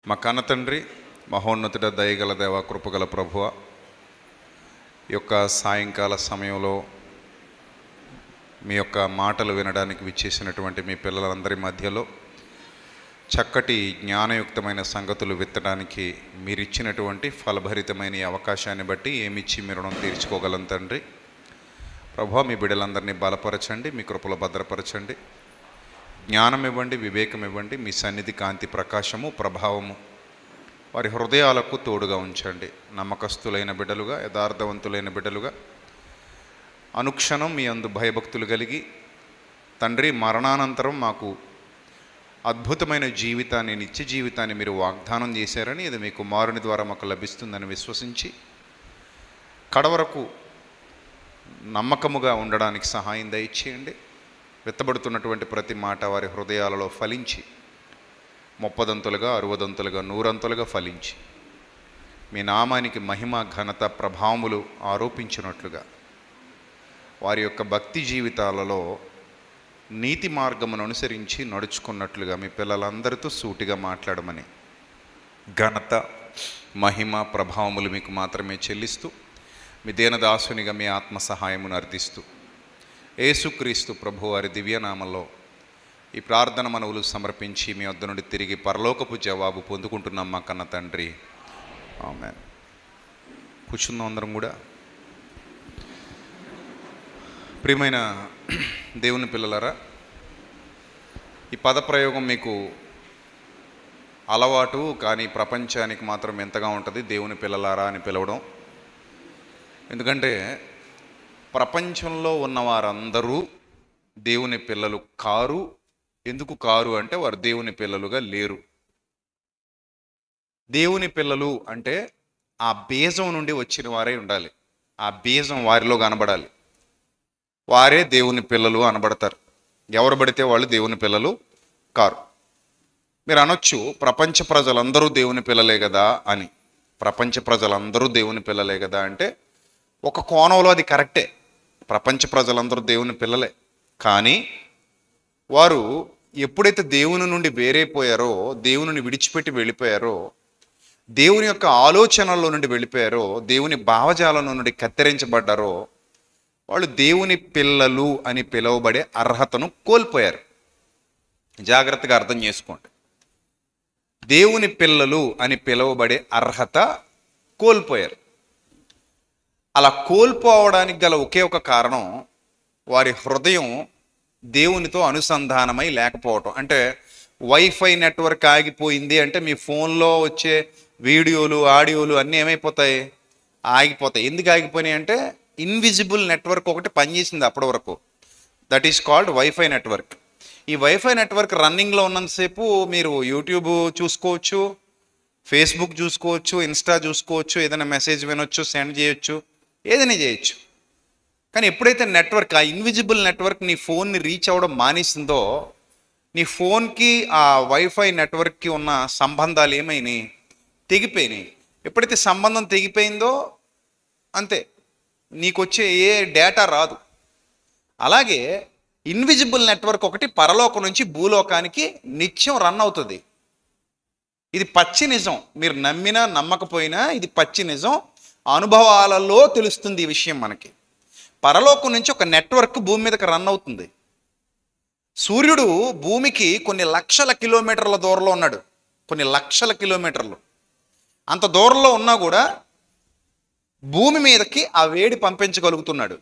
మా కన్న తండ్రి, మహోన్నతుడ, దయగల దేవ, కృపగల ప్రభువ, ఈ యొక్క సాయంకాల సమయంలో మీ యొక్క మాటలు వినడానికి విచ్చేసినటువంటి మీ పిల్లలందరి మధ్యలో చక్కటి జ్ఞానయుక్తమైన సంగతులు విత్తడానికి మీరిచ్చినటువంటి ఫలభరితమైన ఈ అవకాశాన్ని బట్టి ఏమిచ్చి మీ రుణం తీర్చుకోగలం తండ్రి. ప్రభువా, మీ బిడ్డలందరినీ బలపరచండి, మీ కృపలో భద్రపరచండి, జ్ఞానం ఇవ్వండి, వివేకం ఇవ్వండి, మీ సన్నిధి కాంతి ప్రకాశము ప్రభావము వారి హృదయాలకు తోడుగా ఉంచండి. నమ్మకస్తులైన బిడ్డలుగా, యథార్థవంతులైన బిడ్డలుగా, అనుక్షణం మీ అందు భయభక్తులు కలిగి తండ్రి, మరణానంతరం మాకు అద్భుతమైన జీవితాన్ని, నిత్య జీవితాన్ని మీరు వాగ్దానం చేశారని, ఇది మీ కుమారుని ద్వారా మాకు లభిస్తుందని విశ్వసించి కడవరకు నమ్మకముగా ఉండడానికి సహాయం దయచేయండి. విత్తబడుతున్నటువంటి ప్రతి మాట వారి హృదయాలలో ఫలించి 30 60 100 ఫలించి మీ నామానికి మహిమ, ఘనత, ప్రభావములు ఆరోపించినట్లుగా వారి యొక్క భక్తి జీవితాలలో నీతి మార్గమును అనుసరించి నడుచుకున్నట్లుగా మీ పిల్లలందరితో సూటిగా మాట్లాడమని ఘనత, మహిమ, ప్రభావములు మీకు మాత్రమే చెల్లిస్తూ మీ దీనదాసునిగా మీ ఆత్మ సహాయమును అర్థిస్తూ యేసుక్రీస్తు ప్రభు వారి దివ్యనామంలో ఈ ప్రార్థన మనవులు సమర్పించి మీ వద్ద నుండి తిరిగి పరలోకపు జవాబు పొందుకుంటున్నాం మా కన్న తండ్రి. ఆమేన్. కూర్చుందాం అందరం కూడా. ప్రియమైన దేవుని పిల్లలారా, ఈ పదప్రయోగం మీకు అలవాటు, కానీ ప్రపంచానికి మాత్రం ఎంతగా ఉంటుంది దేవుని పిల్లలారా అని పిలవడం. ఎందుకంటే ప్రపంచంలో ఉన్న వారందరూ దేవుని పిల్లలు కారు. ఎందుకు కారు అంటే వారు దేవుని పిల్లలుగా లేరు. దేవుని పిల్లలు అంటే ఆ బీజం నుండి వచ్చిన వారే ఉండాలి, ఆ బీజం వారిలో కనబడాలి, వారే దేవుని పిల్లలు అనబడతారు. ఎవరు పడితే వాళ్ళు దేవుని పిల్లలు కారు. మీరు అనొచ్చు, ప్రపంచ ప్రజలందరూ దేవుని పిల్లలే కదా అని. ప్రపంచ ప్రజలందరూ దేవుని పిల్లలే కదా అంటే ఒక కోణంలో అది కరెక్టే, ప్రపంచ ప్రజలందరూ దేవుని పిల్లలే. కానీ వారు ఎప్పుడైతే దేవుని నుండి వేరైపోయారో, దేవుని విడిచిపెట్టి వెళ్ళిపోయారో, దేవుని యొక్క ఆలోచనల్లో నుండి వెళ్ళిపోయారో, దేవుని భావజాలం నుండి కత్తిరించబడ్డారో, వాళ్ళు దేవుని పిల్లలు అని పిలువబడే అర్హతను కోల్పోయారు. జాగ్రత్తగా అర్థం చేసుకోండి. దేవుని పిల్లలు అని పిలువబడే అర్హత కోల్పోయారు. అలా కోల్పోవడానికి గల ఒకే ఒక కారణం వారి హృదయం దేవునితో అనుసంధానమై లేకపోవటం. అంటే వైఫై నెట్వర్క్ ఆగిపోయింది అంటే మీ ఫోన్లో వచ్చే వీడియోలు, ఆడియోలు అన్నీ ఏమైపోతాయి? ఆగిపోతాయి. ఎందుకు ఆగిపోయినాయి అంటే ఇన్విజిబుల్ నెట్వర్క్ ఒకటి పనిచేసింది అప్పటి వరకు. That is called wifi network. ఈ వైఫై నెట్వర్క్ రన్నింగ్లో ఉన్నంతసేపు మీరు యూట్యూబ్ చూసుకోవచ్చు, ఫేస్బుక్ చూసుకోవచ్చు, ఇన్స్టా చూసుకోవచ్చు, ఏదైనా మెసేజ్ వినొచ్చు, సెండ్ చేయొచ్చు, ఏదైనా చేయొచ్చు. కానీ ఎప్పుడైతే నెట్వర్క్, ఆ ఇన్విజిబుల్ నెట్వర్క్ నీ ఫోన్ని రీచ్ అవ్వడం మానేసిందో, నీ ఫోన్కి ఆ వైఫై నెట్వర్క్కి ఉన్న సంబంధాలు ఏమైనాయి? తెగిపోయినాయి. ఎప్పుడైతే సంబంధం తెగిపోయిందో అంతే, నీకు వచ్చే ఏ డేటా రాదు. అలాగే ఇన్విజిబుల్ నెట్వర్క్ ఒకటి పరలోకం నుంచి భూలోకానికి నిత్యం రన్ అవుతుంది. ఇది పచ్చి నిజం. మీరు నమ్మినా నమ్మకపోయినా ఇది పచ్చి నిజం. అనుభవాలలో తెలుస్తుంది ఈ విషయం మనకి. పరలోకం నుంచి ఒక నెట్వర్క్ భూమి మీదకి రన్ అవుతుంది. సూర్యుడు భూమికి కొన్ని లక్షల కిలోమీటర్ల దూరంలో ఉన్నాడు, కొన్ని లక్షల కిలోమీటర్లు. అంత దూరంలో ఉన్నా కూడా భూమి మీదకి ఆ వేడి పంపించగలుగుతున్నాడు.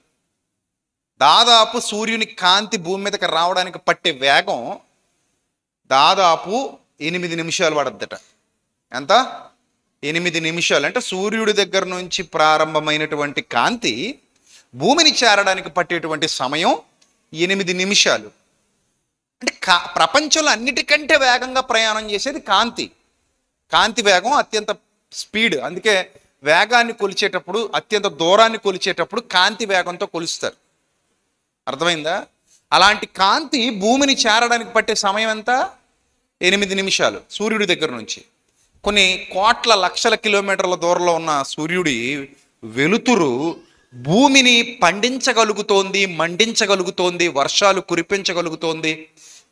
దాదాపు సూర్యుని కాంతి భూమి మీదకి రావడానికి పట్టే వేగం దాదాపు 8 నిమిషాలు పడద్దట. ఎంత? 8 నిమిషాలు. అంటే సూర్యుడి దగ్గర నుంచి ప్రారంభమైనటువంటి కాంతి భూమిని చేరడానికి పట్టేటువంటి సమయం 8 నిమిషాలు. అంటే ప్రపంచంలో అన్నిటికంటే వేగంగా ప్రయాణం చేసేది కాంతి. కాంతి వేగం అత్యంత స్పీడ్. అందుకే వేగాన్ని కొలిచేటప్పుడు, అత్యంత దూరాన్ని కొలిచేటప్పుడు కాంతి వేగంతో కొలుస్తారు. అర్థమైందా? అలాంటి కాంతి భూమిని చేరడానికి పట్టే సమయం ఎంత? 8 నిమిషాలు సూర్యుడి దగ్గర నుంచి. కొన్ని కోట్ల లక్షల కిలోమీటర్ల దూరంలో ఉన్న సూర్యుడి వెలుతురు భూమిని పండించగలుగుతోంది, మండించగలుగుతోంది, వర్షాలు కురిపించగలుగుతోంది,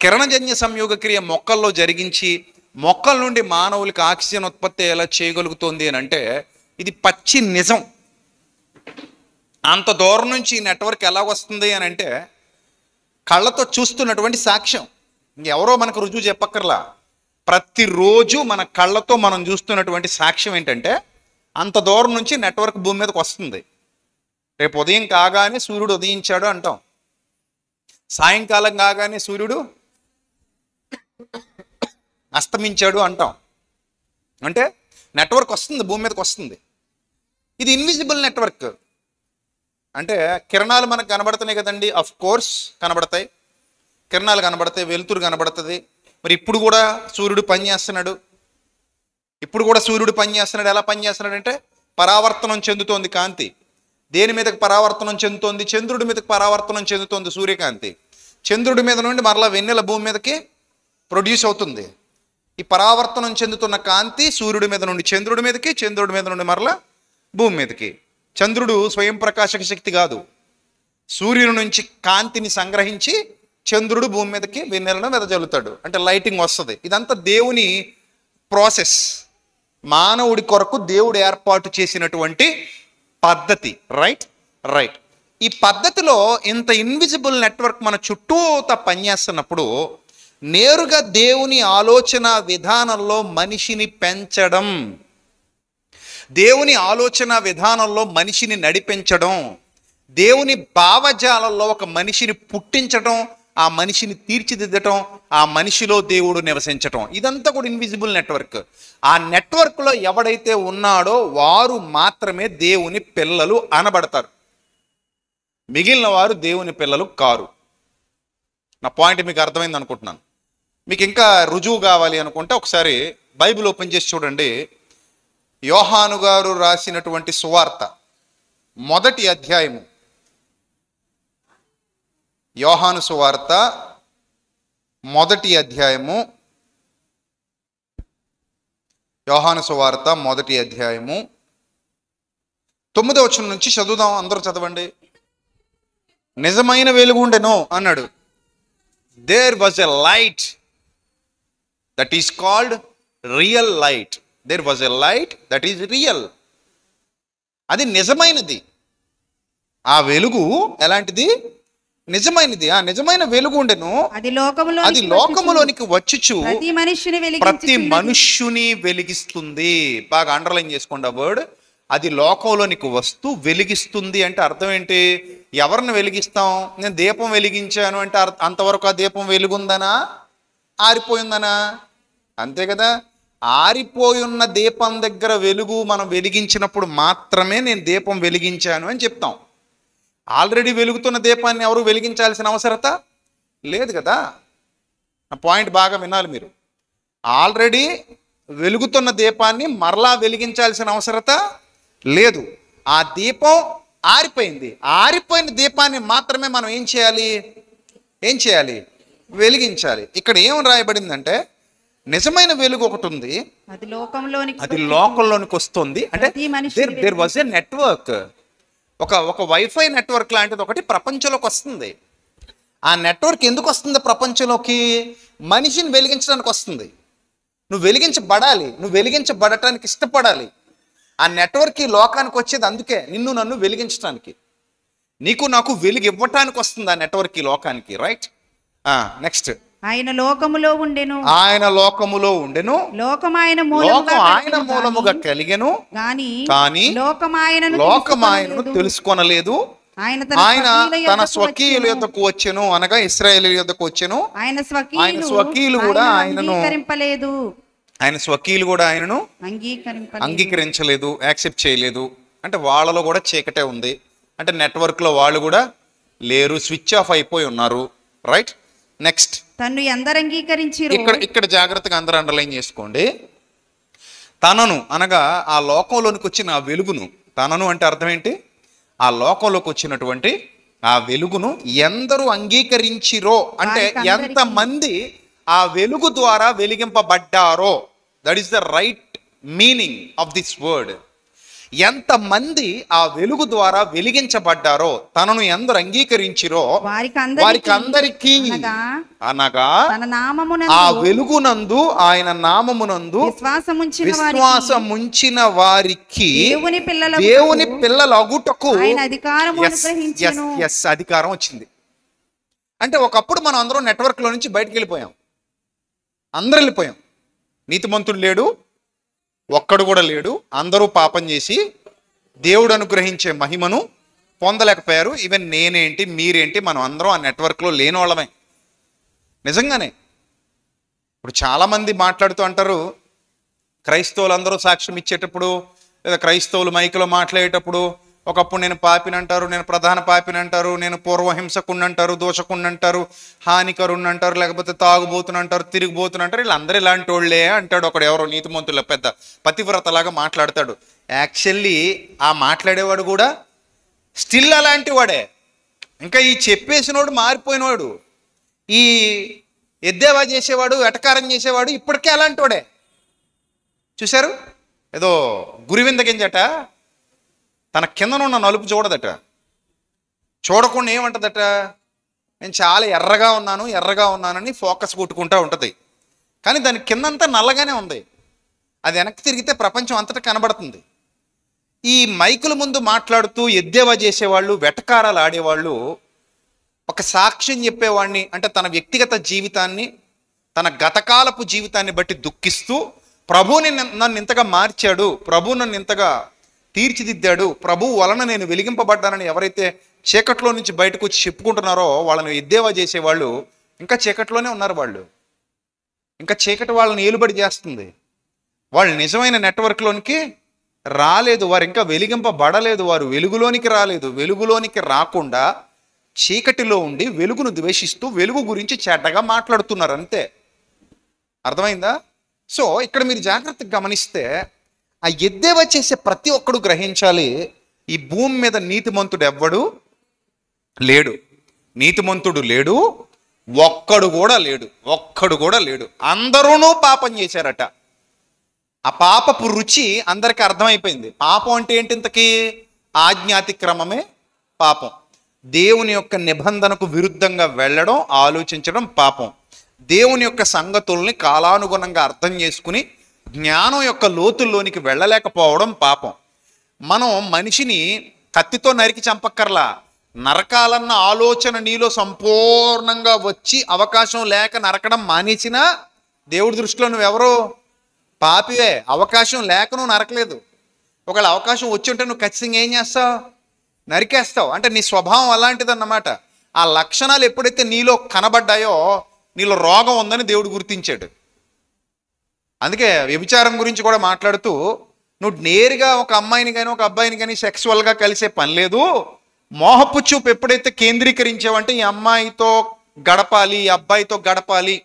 కిరణజన్య సంయోగ క్రియ మొక్కల్లో జరిగించి మొక్కల నుండి మానవులకి ఆక్సిజన్ ఉత్పత్తి ఎలా చేయగలుగుతుంది అని అంటే ఇది పచ్చి నిజం. అంత దూరం నుంచి ఈ నెట్వర్క్ ఎలా వస్తుంది అని అంటే కళ్ళతో చూస్తున్నటువంటి సాక్ష్యం. ఎవరో మనకు రుజువు చెప్పక్కర్లా. ప్రతిరోజు మన కళ్ళతో మనం చూస్తున్నటువంటి సాక్ష్యం ఏంటంటే అంత దూరం నుంచి నెట్వర్క్ భూమి మీదకి వస్తుంది. రేపు ఉదయం కాగానే సూర్యుడు ఉదయించాడు అంటాం, సాయంకాలం కాగానే సూర్యుడు అస్తమించాడు అంటాం. అంటే నెట్వర్క్ వస్తుంది, భూమి మీదకి వస్తుంది. ఇది ఇన్విజిబుల్ నెట్వర్క్. అంటే కిరణాలు మనకు కనబడుతున్నాయి కదండి, అఫ్ కోర్స్ కనబడతాయి, కిరణాలు కనబడతాయి, వెలుతురు కనబడుతుంది. మరి ఇప్పుడు కూడా సూర్యుడు పనిచేస్తున్నాడు. ఎలా పనిచేస్తున్నాడు అంటే పరావర్తనం చెందుతోంది కాంతి. దేని మీదకి పరావర్తనం చెందుతోంది? చంద్రుడి మీదకి పరావర్తనం చెందుతోంది సూర్యకాంతి. చంద్రుడి మీద నుండి మరలా వెన్నెల భూమి మీదకి ప్రొడ్యూస్ అవుతుంది. ఈ పరావర్తనం చెందుతున్న కాంతి సూర్యుడి మీద నుండి చంద్రుడి మీదకి, చంద్రుడి మీద నుండి మరలా భూమి మీదకి. చంద్రుడు స్వయం ప్రకాశక శక్తి కాదు, సూర్యుని నుంచి కాంతిని సంగ్రహించి చంద్రుడు భూమి మీదకి వెన్నెలను వెదజల్లుతాడు, అంటే లైటింగ్ వస్తుంది. ఇదంతా దేవుని ప్రాసెస్, మానవుడి కొరకు దేవుడు ఏర్పాటు చేసినటువంటి పద్ధతి. రైట్. ఈ పద్ధతిలో ఇంత ఇన్విజిబుల్ నెట్వర్క్ మన చుట్టూతా పనిచేస్తున్నప్పుడు నేరుగా దేవుని ఆలోచన విధానంలో మనిషిని పెంచడం, దేవుని ఆలోచన విధానంలో మనిషిని నడిపించడం, దేవుని భావజాలంలో ఒక మనిషిని పుట్టించడం, ఆ మనిషిని తీర్చిదిద్దటం, ఆ మనిషిలో దేవుడు నివసించటం, ఇదంతా కూడా ఇన్విజిబుల్ నెట్వర్క్. ఆ నెట్వర్క్లో ఎవడైతే ఉన్నాడో వారు మాత్రమే దేవుని పిల్లలు అనబడతారు, మిగిలిన వారు దేవుని పిల్లలు కారు. నా పాయింట్ మీకు అర్థమైంది అనుకుంటున్నాను. మీకు ఇంకా రుజువు కావాలి అనుకుంటే ఒకసారి బైబిల్ ఓపెన్ చేసి చూడండి. యోహాను గారు రాసినటువంటి సువార్త 1వ అధ్యాయము. యోహాను సువార్త 1వ అధ్యాయము. యోహాను సువార్త 1వ అధ్యాయము 9వ వచనం నుంచి చదువుదాం. అందరూ చదవండి. నిజమైన వెలుగు ఉండెను అన్నాడు. There was a light that is called real light. There was a light that is real. అది నిజమైనది. ఆ వెలుగు ఎలాంటిది? నిజమైనది. ఆ నిజమైన వెలుగు ఉండెను, అది లోకములోనికి వచ్చుచు ప్రతి మనుష్యుని వెలిగిస్తుంది. బాగా అండర్లైన్ చేసుకోండి ఆ వర్డ్. అది లోకంలోనికి వస్తూ వెలిగిస్తుంది అంటే అర్థం ఏంటి? ఎవరిని వెలిగిస్తాం? నేను దీపం వెలిగించాను అంటే అంతవరకు ఆ దీపం వెలుగుందనా, ఆరిపోయిందనా? అంతే కదా. ఆరిపోయి ఉన్న దీపం దగ్గర వెలుగు మనం వెలిగించినప్పుడు మాత్రమే నేను దీపం వెలిగించాను అని చెప్తాం. ఆల్రెడీ వెలుగుతున్న దీపాన్ని ఎవరు వెలిగించాల్సిన అవసరత లేదు కదా. నా పాయింట్ బాగా వినాలి మీరు. ఆల్రెడీ వెలుగుతున్న దీపాన్ని మరలా వెలిగించాల్సిన అవసరత లేదు. ఆ దీపం ఆరిపోయింది. ఆరిపోయిన దీపాన్ని మాత్రమే మనం ఏం చేయాలి? వెలిగించాలి. ఇక్కడ ఏం రాయబడిందంటే నిజమైన వెలుగు ఒకటి ఉంది, అది లోకంలోనికి వస్తుంది. అంటే దేర్ వాజ్ ఎ నెట్వర్క్. ఒక వైఫై నెట్వర్క్ లాంటిది ఒకటి ప్రపంచంలోకి వస్తుంది. ఆ నెట్వర్క్ ఎందుకు వస్తుంది ప్రపంచంలోకి? మనిషిని వెలిగించడానికి వస్తుంది. నువ్వు వెలిగించబడాలి, నువ్వు వెలిగించబడటానికి ఇష్టపడాలి. ఆ నెట్వర్క్ ఈ లోకానికి వచ్చేది అందుకే, నిన్ను నన్ను వెలిగించడానికి, నీకు నాకు వెలుగు ఇవ్వటానికి వస్తుంది ఆ నెట్వర్క్ ఈ లోకానికి. రైట్. నెక్స్ట్. ఆయన లోకములో ఉండెను, లోకం ఆయన మూలముగా కలిగెను, కానీ లోకం ఆయనను తెలుసుకొనలేదు. ఆయన తన స్వకీయుల యొద్దకు వచ్చెను, అనగా ఇశ్రాయేలు యొద్దకు వచ్చెను. ఆయన స్వకీయులు కూడా ఆయనను అంగీకరించలేదు, యాక్సెప్ట్ చేయలేదు. అంటే వాళ్ళలో కూడా చీకటే ఉంది. అంటే నెట్వర్క్లో వాళ్ళు కూడా లేరు, స్విచ్ ఆఫ్ అయిపోయి ఉన్నారు. రైట్. నెక్స్ట్. తన్ను ఎందరు అంగీకరించిరు. ఇక్కడ జాగ్రత్తగా అందరూ అండర్లైన్ చేసుకోండి. తనను అనగా ఆ లోకంలోనికి వచ్చిన ఆ వెలుగును, తనను అంటే అర్థం ఏంటి? ఆ లోకంలోకి వచ్చినటువంటి ఆ వెలుగును ఎందరూ అంగీకరించిరో అంటే ఎంతమంది ఆ వెలుగు ద్వారా వెలిగింపబడ్డారో. That is the right meaning of this word. ఎంతమంది ఆ వెలుగు ద్వారా వెలిగించబడ్డారో, తనను ఎందరు అంగీకరించిరో వారికి అందరికీ అనగా తన నామమునందు ఆ వెలుగునందు, ఆయన నామమునందు విశ్వాసముంచిన వారికి దేవుని పిల్లలగుటకు అధికారం వచ్చింది. అంటే ఒకప్పుడు మనం అందరం నెట్వర్క్లో నుంచి బయటకు వెళ్ళిపోయాం, అందరూ వెళ్ళిపోయాం. నీతిమంతుడు లేడు, ఒక్కడు కూడా లేడు. అందరూ పాపం చేసి దేవుడు అనుగ్రహించే మహిమను పొందలేకపోయారు. ఈవెన్ నేనేంటి, మీరేంటి, మనం అందరం ఆ నెట్వర్క్లో లేని వాళ్ళమే. నిజంగానే ఇప్పుడు చాలామంది మాట్లాడుతూ అంటారు, క్రైస్తవులందరూ సాక్ష్యం ఇచ్చేటప్పుడు లేదా క్రైస్తవులు మైకులో మాట్లాడేటప్పుడు ఒకప్పుడు నేను పాపిని అంటారు, నేను ప్రధాన పాపిని అంటారు, నేను పూర్వహింసకుణ్ణి అంటారు, దోషకుణ్ణి అంటారు, హానికరుణ్ణి అంటారు, లేకపోతే తాగుబోతుని అంటారు, తిరిగిపోతుని అంటారు. వీళ్ళందరూ ఇలాంటి వాళ్ళే అంటాడు ఒకడు, ఎవరో నీతిమంతుల పెద్ద పతివ్రతలాగా మాట్లాడతాడు. యాక్చువల్లీ ఆ మాట్లాడేవాడు కూడా స్టిల్ అలాంటి వాడే. ఇంకా ఈ చెప్పేసినోడు మారిపోయినవాడు, ఈ ఎద్దేవా చేసేవాడు, ఎటకారం చేసేవాడు ఇప్పటికే అలాంటి వాడే. చూశారు, ఏదో గురివింద గింజట తన కిందనున్న నలుపు చూడదట, చూడకుండా ఏమంటదట, నేను చాలా ఎర్రగా ఉన్నానని ఫోకస్ కొట్టుకుంటూ ఉంటుంది. కానీ దాని కిందంతా నల్లగానే ఉంది. అది వెనక్కి తిరిగితే ప్రపంచం అంతటా కనబడుతుంది. ఈ మైకుల ముందు మాట్లాడుతూ ఎద్దేవా చేసేవాళ్ళు, వెటకారాలు ఆడేవాళ్ళు ఒక సాక్ష్యం చెప్పేవాడిని, అంటే తన వ్యక్తిగత జీవితాన్ని, తన గతకాలపు జీవితాన్ని బట్టి దుఃఖిస్తూ ప్రభువుని నన్ను ఇంతగా మార్చాడు, ప్రభు నన్ను ఇంతగా తీర్చిదిద్దాడు, ప్రభు వలన నేను వెలిగింపబడ్డానని ఎవరైతే చీకట్లో నుంచి బయటకు వచ్చి చెప్పుకుంటున్నారో వాళ్ళని ఎద్దేవా చేసేవాళ్ళు ఇంకా చీకట్లోనే ఉన్నారు. వాళ్ళు ఇంకా చీకటి వాళ్ళని ఏలుబడి చేస్తుంది. వాళ్ళు నిజమైన నెట్వర్క్లోనికి రాలేదు, వారు ఇంకా వెలిగింపబడలేదు, వారు వెలుగులోనికి రాలేదు. వెలుగులోనికి రాకుండా చీకటిలో ఉండి వెలుగును ద్వేషిస్తూ వెలుగు గురించి చెడ్డగా మాట్లాడుతున్నారు, అంతే. అర్థమైందా? సో ఇక్కడ మీరు జాగ్రత్తగా గమనిస్తే ఆ ఎద్దేవా చేసే ప్రతి ఒక్కడు గ్రహించాలి, ఈ భూమి మీద నీతిమంతుడు ఎవ్వడు లేడు, నీతిమంతుడు లేడు, ఒక్కడు కూడా లేడు. అందరూ పాపం చేశారట. ఆ పాపపు రుచి అందరికీ అర్థమైపోయింది. పాపం అంటే ఏంటి? ఇంతకీ ఆజ్ఞాతిక్రమమే పాపం. దేవుని యొక్క నిబంధనకు విరుద్ధంగా వెళ్ళడం, ఆలోచించడం పాపం. దేవుని యొక్క సంగతుల్ని కాలానుగుణంగా అర్థం చేసుకుని జ్ఞానం యొక్క లోతుల్లోనికి వెళ్ళలేకపోవడం పాపం. మనం మనిషిని కత్తితో నరికి చంపక్కర్లా, నరకాలన్న ఆలోచన నీలో సంపూర్ణంగా వచ్చి అవకాశం లేక నరకడం మానేసినా దేవుడి దృష్టిలో నువ్వెవరో పాపివే. అవకాశం లేక నువ్వు నరకలేదు. ఒకవేళ అవకాశం వచ్చి ఉంటే నువ్వు ఖచ్చితంగా ఏం చేస్తావు? నరికేస్తావు. అంటే నీ స్వభావం అలాంటిదన్నమాట. ఆ లక్షణాలు ఎప్పుడైతే నీలో కనబడ్డాయో నీలో రోగం ఉందని దేవుడు గుర్తించాడు. అందుకే వ్యభిచారం గురించి కూడా మాట్లాడుతూ, నువ్వు నేరుగా ఒక అమ్మాయిని కానీ ఒక అబ్బాయిని కానీ సెక్సువల్గా కలిసే పని లేదు, మోహపు చూపు ఎప్పుడైతే కేంద్రీకరించావంటే ఈ అమ్మాయితో గడపాలి, ఈ అబ్బాయితో గడపాలి,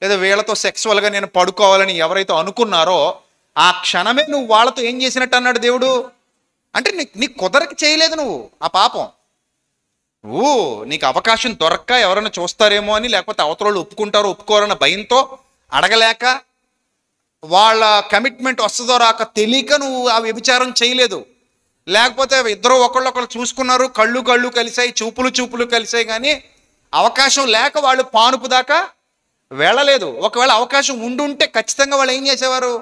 లేదా వీళ్ళతో సెక్సువల్గా నేను పడుకోవాలని ఎవరైతే అనుకున్నారో ఆ క్షణమే నువ్వు వాళ్ళతో ఏం చేసినట్టు అన్నాడు దేవుడు. అంటే నీకు కుదరకి చేయలేదు నువ్వు ఆ పాపం. నువ్వు నీకు అవకాశం దొరక్క ఎవరైనా చూస్తారేమో అని, లేకపోతే అవతల ఒప్పుకుంటారో ఒప్పుకోరన్న భయంతో, అడగలేక, వాళ్ళ కమిట్మెంట్ వస్తుందో రాక తెలియక నువ్వు ఆ వ్యభిచారం చేయలేదు. లేకపోతే ఇద్దరు ఒకళ్ళొకళ్ళు చూసుకున్నారు, కళ్ళు కలిసాయి, చూపులు కలిసాయి, కానీ అవకాశం లేక వాళ్ళు పానుపు దాకా వెళ్ళలేదు. ఒకవేళ అవకాశం ఉండుంటే ఖచ్చితంగా వాళ్ళు ఏం చేసేవారు?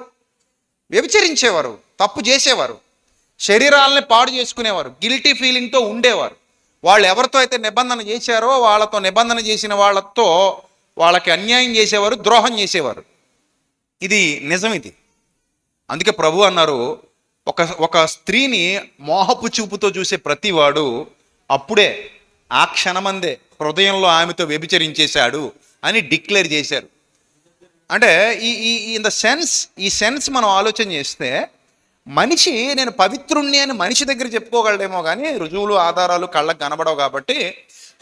వ్యభిచరించేవారు, తప్పు చేసేవారు, శరీరాలని పాడు చేసుకునేవారు, గిల్టీ ఫీలింగ్తో ఉండేవారు. వాళ్ళు ఎవరితో అయితే నిబంధన చేశారో వాళ్ళతో నిబంధన చేసిన వాళ్ళతో వాళ్ళకి అన్యాయం చేసేవారు, ద్రోహం చేసేవారు. ఇది నిజం. ఇది అందుకే ప్రభు అన్నారు, ఒక స్త్రీని మోహపు చూపుతో చూసే ప్రతివాడు అప్పుడే ఆ క్షణమందే హృదయంలో ఆమెతో వ్యభిచరించేశాడు అని డిక్లేర్ చేశారు. అంటే ఈ సెన్స్ మనం ఆలోచన చేస్తే మనిషి నేను పవిత్రుణ్ణి అని మనిషి దగ్గర చెప్పుకోగలడేమో, కానీ రుజువులు ఆధారాలు కళ్ళకు కనబడవు కాబట్టి,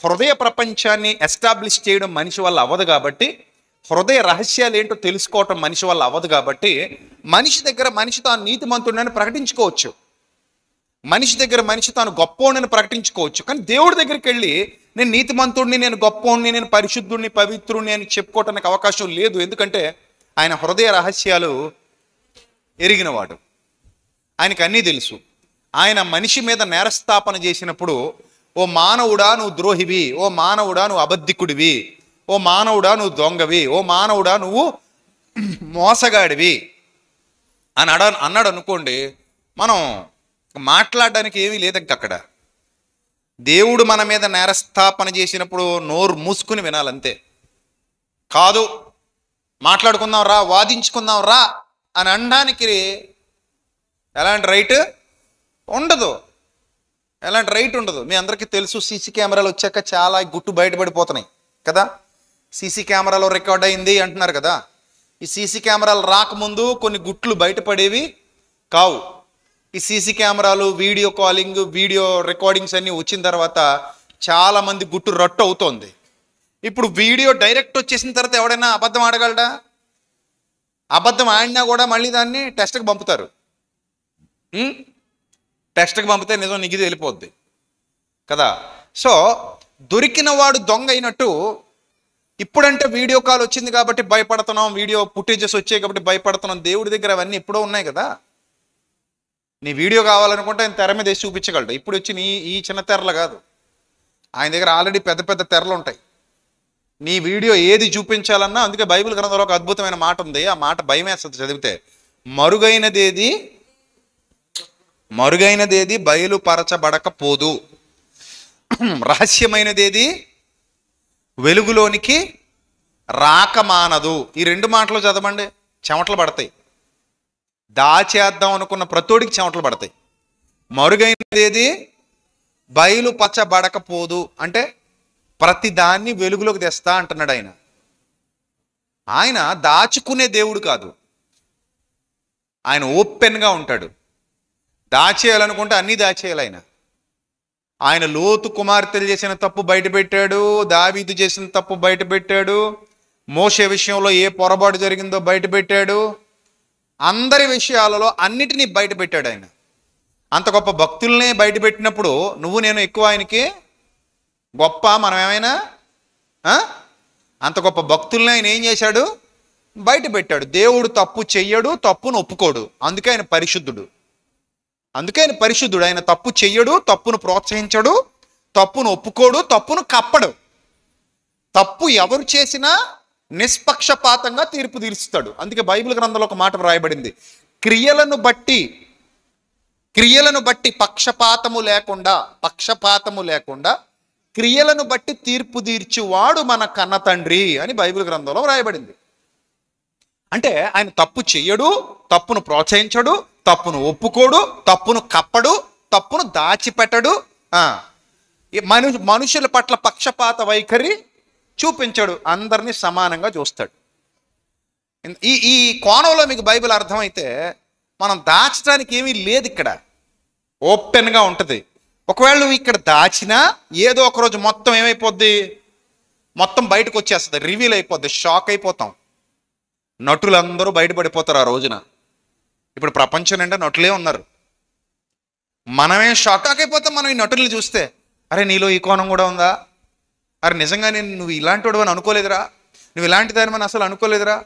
హృదయ ప్రపంచాన్ని ఎస్టాబ్లిష్ చేయడం మనిషి వల్ల అవ్వదు కాబట్టి, హృదయ రహస్యాలు ఏంటో తెలుసుకోవటం మనిషి వల్ల అవ్వదు కాబట్టి, మనిషి దగ్గర మనిషి తాను నీతిమంతుడిని ప్రకటించుకోవచ్చు, మనిషి దగ్గర మనిషి తాను గొప్పోడిని ప్రకటించుకోవచ్చు. కానీ దేవుడి దగ్గరికి వెళ్ళి నేను నీతిమంతుడిని, నేను గొప్పోడిని, నేను పరిశుద్ధుడిని, పవిత్రుడిని అని చెప్పుకోవటానికి అవకాశం లేదు. ఎందుకంటే ఆయన హృదయ రహస్యాలు ఎరిగినవాడు, ఆయనకు అన్నీ తెలుసు. ఆయన మనిషి మీద నేరస్థాపన చేసినప్పుడు, ఓ మానవుడా నువ్వు ద్రోహివి, ఓ మానవుడా నువ్వు అబద్ధికుడివి, ఓ మానవుడా నువ్వు దొంగవి, ఓ మానవుడా నువ్వు మోసగాడివి అని అన్నాడు అనుకోండి, మనం మాట్లాడడానికి ఏమీ లేదు ఇంక అక్కడ. దేవుడు మన మీద నేరస్థాపన చేసినప్పుడు నోరు మూసుకుని వినాలంతే. కాదు మాట్లాడుకుందాం రా, వాదించుకుందాం రా అని అనడానికి ఎలాంటి రైట్ ఉండదు, ఎలాంటి రైట్ ఉండదు. మీ అందరికీ తెలుసు, సీసీ కెమెరాలు వచ్చాక చాలా గుట్టు బయటపడిపోతున్నాయి కదా. సీసీ కెమెరాలో రికార్డ్ అయింది అంటున్నారు కదా. ఈ సీసీ కెమెరాలు రాకముందు కొన్ని గుట్లు బయటపడేవి కావు. ఈ సీసీ కెమెరాలు, వీడియో కాలింగ్, వీడియో రికార్డింగ్స్ అన్నీ వచ్చిన తర్వాత చాలామంది గుట్టు రట్టు అవుతోంది. ఇప్పుడు వీడియో డైరెక్ట్ వచ్చేసిన తర్వాత ఎవడైనా అబద్ధం ఆడగలడా? అబద్ధం ఆడినా కూడా మళ్ళీ దాన్ని టెస్ట్కి పంపుతారు. టెస్ట్కి పంపితే నిజం నిగిది వెళ్ళిపోద్ది కదా. సో దొరికిన వాడు దొంగ అయినట్టు, ఇప్పుడంటే వీడియో కాల్ వచ్చింది కాబట్టి భయపడుతున్నాం, వీడియో ఫుటేజెస్ వచ్చాయి కాబట్టి భయపడుతున్నాం. దేవుడి దగ్గర అవన్నీ ఎప్పుడో ఉన్నాయి కదా. నీ వీడియో కావాలనుకుంటే ఆయన తెర మీద వేసి చూపించగలడు. ఇప్పుడు వచ్చి ఈ చిన్న తెరలు కాదు, ఆయన దగ్గర ఆల్రెడీ పెద్ద పెద్ద తెరలు ఉంటాయి. నీ వీడియో ఏది చూపించాలన్నా, అందుకే బైబిల్ గ్రంథంలో ఒక అద్భుతమైన మాట ఉంది. ఆ మాట భయం వేస్తుంది చదివితే. మరుగైనదేది బయలుపరచబడకపోదు, రహస్యమైనదేది వెలుగులోనికి రాకమానదు. ఈ రెండు మాటలు చదవండి, చెమటలు పడతాయి. దాచేద్దాం అనుకున్న ప్రతోడికి చెమటలు పడతాయి. మరుగైనదేది బయలుపరచబడకపోదు అంటే ప్రతి దాన్ని వెలుగులోకి తెస్తా అంటున్నాడు ఆయన. ఆయన దాచుకునే దేవుడు కాదు, ఆయన ఓపెన్గా ఉంటాడు. దాచేయాలనుకుంటే అన్నీ దాచేయాలి ఆయన. ఆయన లోతు కుమార్తెలు చేసిన తప్పు బయటపెట్టాడు, దావీదు చేసిన తప్పు బయటపెట్టాడు, మోషే విషయంలో ఏ పొరపాటు జరిగిందో బయటపెట్టాడు. అందరి విషయాలలో అన్నిటినీ బయటపెట్టాడు ఆయన. అంత గొప్ప భక్తుల్నే బయటపెట్టినప్పుడు నువ్వు నేను ఎక్కువ ఆయనకి గొప్ప? మనం ఏమైనా అంత గొప్ప భక్తుల్ని ఆయన ఏం చేశాడు? బయటపెట్టాడు. దేవుడు తప్పు చెయ్యడు, తప్పును ఒప్పుకోడు, అందుకే ఆయన పరిశుద్ధుడు. ఆయన తప్పు చెయ్యడు, తప్పును ప్రోత్సహించడు, తప్పును ఒప్పుకోడు, తప్పును కప్పడు. తప్పు ఎవరు చేసినా నిష్పక్షపాతంగా తీర్పు తీరుస్తాడు. అందుకే బైబిల్ గ్రంథంలో ఒక మాట వ్రాయబడింది, క్రియలను బట్టి పక్షపాతము లేకుండా క్రియలను బట్టి తీర్పు తీర్చువాడు మన కన్న తండ్రి అని బైబిల్ గ్రంథంలో వ్రాయబడింది. అంటే ఆయన తప్పు చెయ్యడు, తప్పును ప్రోత్సహించడు, తప్పును ఒప్పుకోడు, తప్పును కప్పడు, తప్పును దాచిపెట్టడు, మనుషుల పట్ల పక్షపాత వైఖరి చూపించడు, అందరినీ సమానంగా చూస్తాడు. ఈ కోణంలో మీకు బైబిల్ అర్థమైతే మనం దాచడానికి ఏమీ లేదు, ఇక్కడ ఓపెన్గా ఉంటుంది. ఒకవేళ నువ్వు ఇక్కడ దాచినా ఏదో ఒకరోజు మొత్తం ఏమైపోద్ది? మొత్తం బయటకు వచ్చేస్తుంది, రివీల్ అయిపోద్ది, షాక్ అయిపోతాం. నటులందరూ బయటపడిపోతారు ఆ రోజున. ఇప్పుడు ప్రపంచం నిండా నటులే ఉన్నారు. మనమే షాక్ అయిపోతాం మనం ఈ నటుల్ని చూస్తే. అరే నీలో ఈ కోణం కూడా ఉందా? అరే నిజంగా నువ్వు ఇలాంటి వాడు అని అనుకోలేదురా, నువ్వు ఇలాంటి దాని మనం అసలు అనుకోలేదురా.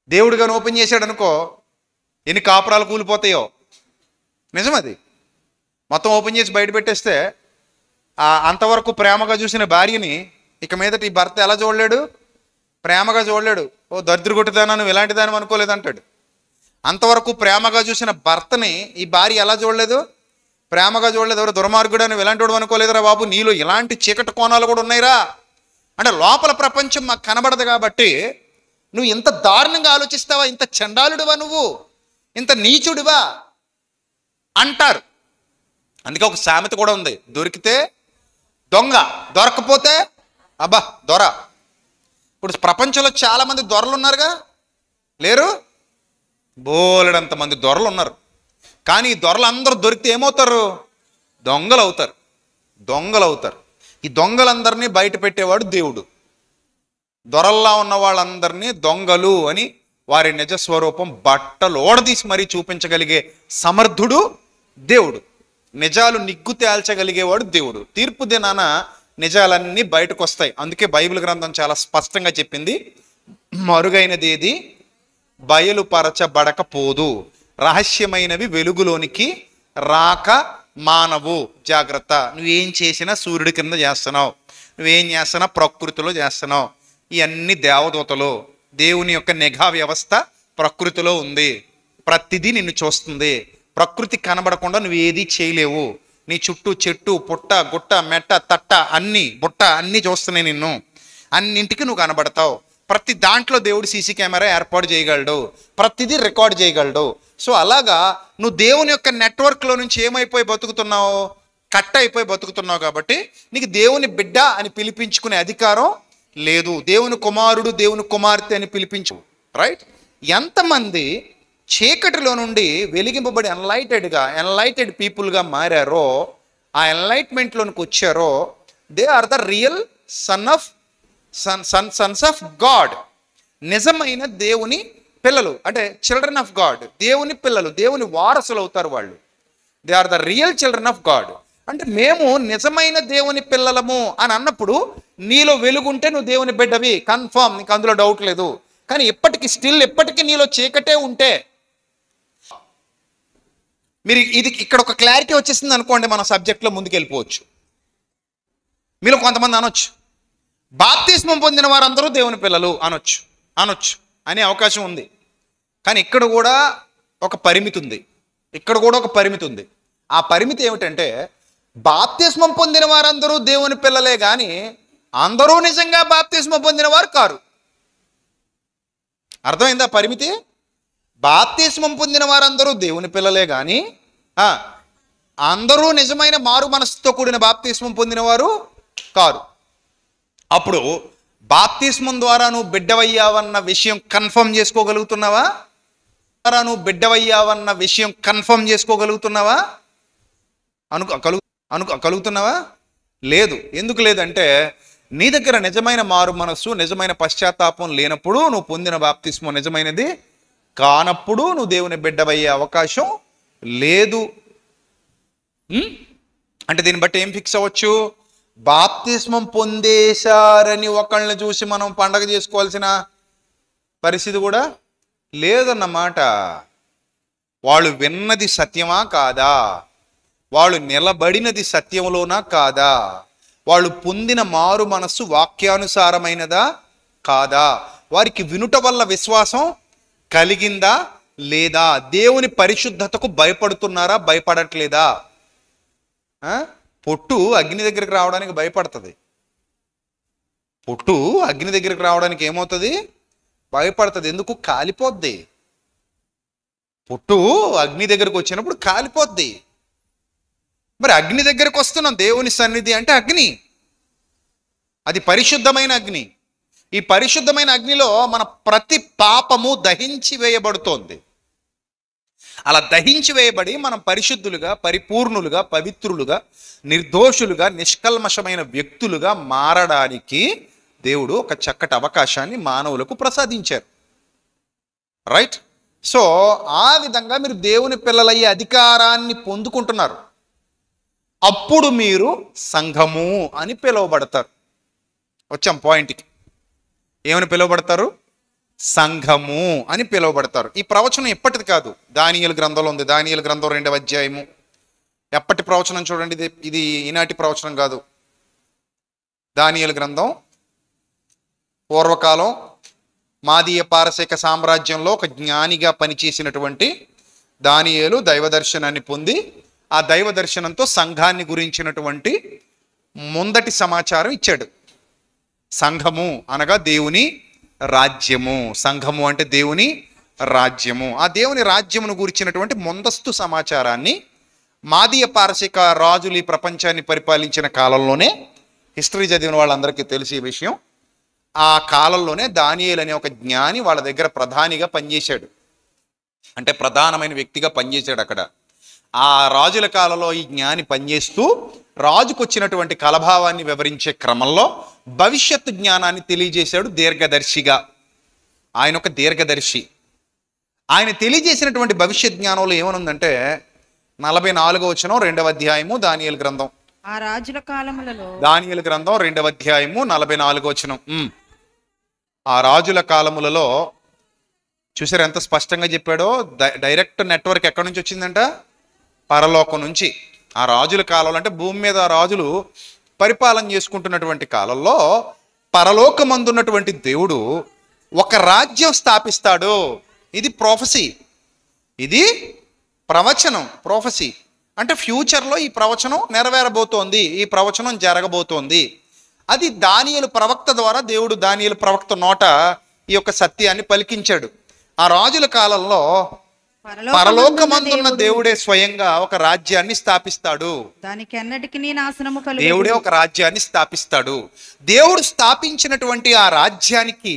దేవుడు కానీ ఓపెన్ చేశాడు అనుకో, ఎన్ని కాపురాలు కూలిపోతాయో. నిజం అది. మొత్తం ఓపెన్ చేసి బయట పెట్టేస్తే అంతవరకు ప్రేమగా చూసిన భార్యని ఇక మీదట ఈ భర్త ఎలా చూడలేడు? ప్రేమగా చూడలేడు. ఓ దరిద్ర కొట్టిదానా, నువ్వు ఇలాంటి దాని అనుకోలేదు అంటాడు. అంతవరకు ప్రేమగా చూసిన భర్తని ఈ భార్య ఎలా చూడలేదు? ప్రేమగా చూడలేదు. ఎవరు దుర్మార్గుడా, నువ్వు ఇలాంటి వాడు అనుకోలేదురా బాబు, నీలో ఇలాంటి చీకటి కోణాలు కూడా ఉన్నాయిరా. అంటే లోపల ప్రపంచం మాకు కనబడదు కాబట్టి నువ్వు ఇంత దారుణంగా ఆలోచిస్తావా, ఇంత చండాలుడివా, నువ్వు ఇంత నీచుడివా అంటారు. అందుకే ఒక సామెత కూడా ఉంది, దొరికితే దొంగ, దొరకపోతే అబ్బా దొర. ఇప్పుడు ప్రపంచంలో చాలామంది దొరలు ఉన్నారుగా, లేరు? బోలెడంతమంది దొరలు ఉన్నారు. కానీ ఈ దొరలు అందరూ దొరికితే ఏమవుతారు? దొంగలు అవుతారు. ఈ దొంగలందరినీ బయట పెట్టేవాడు దేవుడు. దొరల్లా ఉన్న వాళ్ళందరినీ దొంగలు అని వారి నిజస్వరూపం బట్టలు ఓడదీసి మరీ చూపించగలిగే సమర్థుడు దేవుడు. నిజాలు నిగ్గు తేల్చగలిగేవాడు దేవుడు. తీర్పు దినాన నిజాలన్నీ బయటకు వస్తాయి. అందుకే బైబిల్ గ్రంథం చాలా స్పష్టంగా చెప్పింది, మరుగైనదేది బయలుపరచబడకపోదు, రహస్యమైనవి వెలుగులోనికి రాక మానవు. జాగ్రత్త, నువ్వేం చేసినా సూర్యుడి కింద చేస్తున్నావు, నువ్వేం చేస్తున్నా ప్రకృతిలో చేస్తున్నావు. ఇవన్నీ దేవదూతలు, దేవుని యొక్క నిఘా వ్యవస్థ ప్రకృతిలో ఉంది. ప్రతిదీ నిన్ను చూస్తుంది. ప్రకృతి కనబడకుండా నువ్వు ఏది చేయలేవు. నీ చుట్టూ చెట్టు, పుట్ట, గుట్ట, మెట్ట, తట్ట, అన్నీ బుట్ట అన్నీ చూస్తున్నాయి నిన్ను. అన్నింటికి నువ్వు కనబడతావు. ప్రతి దాంట్లో దేవుడు సీసీ కెమెరా ఏర్పాటు చేయగలడు, ప్రతిదీ రికార్డ్ చేయగలడు. సో అలాగా నువ్వు దేవుని యొక్క నెట్వర్క్లో నుంచి ఏమైపోయి బతుకుతున్నావు? కట్ అయిపోయి బతుకుతున్నావు. కాబట్టి నీకు దేవుని బిడ్డ అని పిలిపించుకునే అధికారం లేదు. దేవుని కుమారుడు, దేవుని కుమార్తె అని పిలిపించు. రైట్? ఎంతమంది చీకటిలో నుండి వెలిగింపబడి ఎన్లైటెడ్ పీపుల్గా మారారో, ఆ ఎన్లైట్మెంట్లోనికి వచ్చారో, they are the real sons of God. నిజమైన దేవుని పిల్లలు, అంటే చిల్డ్రన్ ఆఫ్ గాడ్. దేవుని పిల్లలు, దేవుని వారసులు అవుతారు వాళ్ళు. They are the real children of God. అంటే మేము నిజమైన దేవుని పిల్లలము అని అన్నప్పుడు నీలో వెలుగుంటే నువ్వు దేవుని బిడ్డవి, కన్ఫర్మ్, నీకు అందులో డౌట్ లేదు. కానీ ఎప్పటికీ నీలో చీకటే ఉంటే, మీరు ఇక్కడ ఒక క్లారిటీ వచ్చేసింది అనుకోండి, మన సబ్జెక్ట్లో ముందుకు వెళ్ళిపోవచ్చు. మీలో కొంతమంది అనొచ్చు, బాప్తిస్మం పొందిన వారందరూ దేవుని పిల్లలు అనొచ్చు అనే అవకాశం ఉంది. కానీ ఇక్కడ కూడా ఒక పరిమితి ఉంది. ఆ పరిమితి ఏమిటంటే, బాప్తిస్మం పొందిన వారందరూ దేవుని పిల్లలే కానీ అందరూ నిజంగా బాప్తిస్మం పొందిన వారు కారు. అర్థమైందా పరిమితి? బాప్తిస్మం పొందిన వారందరూ దేవుని పిల్లలే కానీ అందరూ నిజమైన మారు మనసుతో కూడిన బాప్తిస్మం పొందిన వారు కారు. అప్పుడు బాప్తిస్మం ద్వారా నువ్వు బిడ్డవయ్యావన్న విషయం కన్ఫర్మ్ చేసుకోగలుగుతున్నావా? కలుగుతున్నావా? లేదు. ఎందుకు లేదంటే, నీ దగ్గర నిజమైన మారు మనస్సు, నిజమైన పశ్చాత్తాపం లేనప్పుడు నువ్వు పొందిన బాప్తిస్మం నిజమైనది కానప్పుడు నువ్వు దేవుని బిడ్డవయ్యే అవకాశం లేదు. అంటే దీన్ని బట్టి ఏం ఫిక్స్ అవ్వచ్చు? బాప్తిస్మం పొందేశారని ఒకళ్ళని చూసి మనం పండగ చేసుకోవాల్సిన పరిస్థితి కూడా లేదన్నమాట. వాళ్ళు విన్నది సత్యమా కాదా? వాళ్ళు నిలబడినది సత్యంలోనా కాదా? వాళ్ళు పొందిన మారు మనస్సు వాక్యానుసారమైనదా కాదా? వారికి వినుట వల్ల విశ్వాసం కలిగిందా లేదా? దేవుని పరిశుద్ధతకు భయపడుతున్నారా, భయపడట్లేదా? పొట్టు అగ్ని దగ్గరికి రావడానికి భయపడుతుంది. పొట్టు అగ్ని దగ్గరికి రావడానికి ఏమవుతుంది? భయపడుతుంది. ఎందుకు? కాలిపోద్ది. పొట్టు అగ్ని దగ్గరకు వచ్చినప్పుడు కాలిపోద్ది. మరి అగ్ని దగ్గరకు వస్తున్నాం, దేవుని సన్నిధి అంటే అగ్ని, అది పరిశుద్ధమైన అగ్ని. ఈ పరిశుద్ధమైన అగ్నిలో మన ప్రతి పాపము దహించి వేయబడుతోంది. అలా దహించి వేయబడి మనం పరిశుద్ధులుగా, పరిపూర్ణులుగా, పవిత్రులుగా, నిర్దోషులుగా, నిష్కల్మషమైన వ్యక్తులుగా మారడానికి దేవుడు ఒక చక్కటి అవకాశాన్ని మానవులకు ప్రసాదించారు. రైట్? సో ఆ విధంగా మీరు దేవుని పిల్లలయ్యే అధికారాన్ని పొందుకుంటున్నారు. అప్పుడు మీరు సంఘము అని పిలువబడతారు. వచ్చాం పాయింట్కి. ఏమని పిలువబడతారు? సంఘము అని పిలువబడతారు. ఈ ప్రవచనం ఎప్పటిది కాదు, దానియేలు గ్రంథంలో ఉంది. దానియేలు గ్రంథం 2వ అధ్యాయము. ఎప్పటి ప్రవచనం చూడండి, ఇది ఈనాటి ప్రవచనం కాదు. దానియేలు గ్రంథం పూర్వకాలం మాదీయ పారసీక సామ్రాజ్యంలో ఒక జ్ఞానిగా పనిచేసినటువంటి దానియేలు దైవ దర్శనాన్ని పొంది, ఆ దైవ దర్శనంతో సంఘాన్ని గురించినటువంటి ముందటి సమాచారం ఇచ్చాడు. సంఘము అనగా దేవుని రాజ్యము. సంఘము అంటే దేవుని రాజ్యము. ఆ దేవుని రాజ్యమును గురించినటువంటి ముందస్తు సమాచారాన్ని మాదీయ పారసీక రాజులు ఈ ప్రపంచాన్ని పరిపాలించిన కాలంలోనే, హిస్టరీ చదివిన వాళ్ళందరికీ తెలిసి ఈ విషయం, ఆ కాలంలోనే దానియేలు అనే ఒక జ్ఞాని వాళ్ళ దగ్గర ప్రధానిగా పనిచేశాడు. అంటే ప్రధానమైన వ్యక్తిగా పనిచేశాడు అక్కడ. ఆ రాజుల కాలంలో ఈ జ్ఞాని పనిచేస్తూ రాజుకు వచ్చినటువంటి కలభావాన్ని వివరించే క్రమంలో భవిష్యత్తు జ్ఞానాన్ని తెలియజేశాడు దీర్ఘదర్శిగా. ఆయన ఒక దీర్ఘదర్శి. ఆయన తెలియజేసినటువంటి భవిష్యత్ జ్ఞానంలో ఏమనుందంటే 44వ వచనం 2వ అధ్యాయము దానియేలు గ్రంథం. ఆ రాజుల కాలములలో, దానియేలు గ్రంథం 2వ అధ్యాయము 44వ వచనం. ఆ రాజుల కాలములలో చూసారు ఎంత స్పష్టంగా చెప్పాడో. డైరెక్ట్ నెట్వర్క్ ఎక్కడి నుంచి వచ్చిందంట? పరలోకం నుంచి. ఆ రాజుల కాలంలో అంటే భూమి మీద ఆ రాజులు పరిపాలన చేసుకుంటున్నటువంటి కాలంలో పరలోకమందున్నటువంటి దేవుడు ఒక రాజ్యం స్థాపిస్తాడు. ఇది ప్రొఫెసీ, ఇది ప్రవచనం. ప్రొఫెసీ అంటే ఫ్యూచర్లో ఈ ప్రవచనం నెరవేరబోతోంది, ఈ ప్రవచనం జరగబోతోంది. అది దానియేలు ప్రవక్త ద్వారా దేవుడు దానియేలు ప్రవక్త నోట ఈ యొక్క సత్యాన్ని పలికించాడు. ఆ రాజుల కాలంలో పరలోకమందున్న దేవుడే స్వయంగా ఒక రాజ్యాన్ని స్థాపిస్తాడు. దానికి ఎన్నటికి నాశనము కలుగదు. దేవుడే ఒక రాజ్యాన్ని స్థాపిస్తాడు. దేవుడు స్థాపించినటువంటి ఆ రాజ్యానికి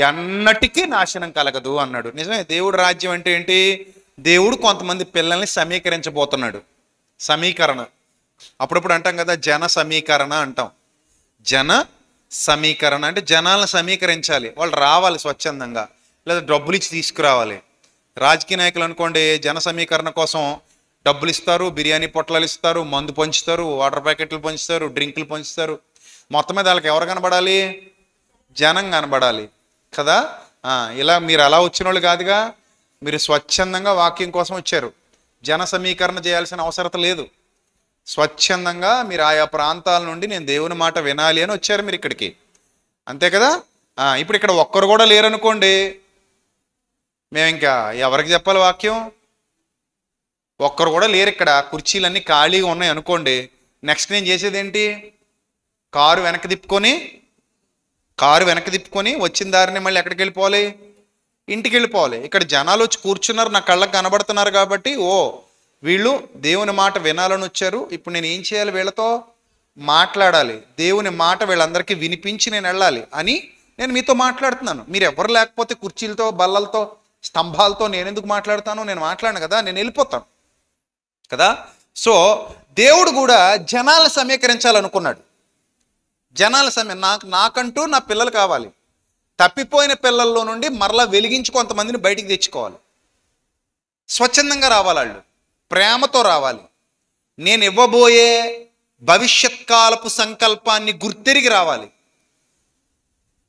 ఎన్నటికీ నాశనం కలగదు అన్నాడు. నిజమే, దేవుడు రాజ్యం అంటే ఏంటి? దేవుడు కొంతమంది పిల్లల్ని సమీకరించబోతున్నాడు. సమీకరణ అప్పుడప్పుడు అంటాం కదా, జన సమీకరణ అంటాం. జన సమీకరణ అంటే జనాలను సమీకరించాలి, వాళ్ళు రావాలి స్వచ్ఛందంగా, లేదా డబ్బులు ఇచ్చి తీసుకురావాలి. రాజకీయ నాయకులు అనుకోండి, జన సమీకరణ కోసం డబ్బులు ఇస్తారు, బిర్యానీ పొట్లాలు ఇస్తారు, మందు పంచుతారు, వాటర్ ప్యాకెట్లు పంచుతారు, డ్రింకులు పంచుతారు. మొత్తం మీద వాళ్ళకి ఎవరు కనబడాలి? జనం కనబడాలి కదా. ఇలా మీరు అలా వచ్చిన వాళ్ళు కాదుగా, మీరు స్వచ్ఛందంగా వాక్యం కోసం వచ్చారు. జన సమీకరణ చేయాల్సిన అవసరత లేదు. స్వచ్ఛందంగా మీరు ఆయా ప్రాంతాల నుండి నేను దేవుని మాట వినాలి అని వచ్చారు మీరు ఇక్కడికి, అంతే కదా. ఇప్పుడు ఇక్కడ ఒక్కరు కూడా లేరనుకోండి, మేము ఇంకా ఎవరికి చెప్పాలి వాక్యం? ఒక్కరు కూడా లేరు ఇక్కడ, కుర్చీలన్నీ ఖాళీగా ఉన్నాయి అనుకోండి. నెక్స్ట్ నేను చేసేది ఏంటి? కారు వెనక్కి తిప్పుకొని వచ్చిన దారిని మళ్ళీ ఎక్కడికి వెళ్ళిపోవాలి? ఇంటికి వెళ్ళిపోవాలి. ఇక్కడ జనాలు వచ్చి కూర్చున్నారు, నా కళ్ళకు కనబడుతున్నారు కాబట్టి వీళ్ళు దేవుని మాట వినాలని వచ్చారు. ఇప్పుడు నేను ఏం చేయాలి? వీళ్ళతో మాట్లాడాలి, దేవుని మాట వీళ్ళందరికీ వినిపించి నేను వెళ్ళాలి అని నేను మీతో మాట్లాడుతున్నాను. మీరు ఎవరు లేకపోతే కుర్చీలతో, బల్లలతో, స్తంభాలతో నేను ఎందుకు మాట్లాడతాను? నేను మాట్లాడను కదా, నేను వెళ్ళిపోతాను కదా. సో దేవుడు కూడా జనాలను సమీకరించాలనుకున్నాడు. నాకంటూ నా పిల్లలు కావాలి. తప్పిపోయిన పిల్లల్లో నుండి మరలా వెలిగించి కొంతమందిని బయటికి తెచ్చుకోవాలి. స్వచ్ఛందంగా రావాలి, వాళ్ళు ప్రేమతో రావాలి. నేను ఇవ్వబోయే భవిష్యత్ కాలపు సంకల్పాన్ని గుర్తెరిగి రావాలి.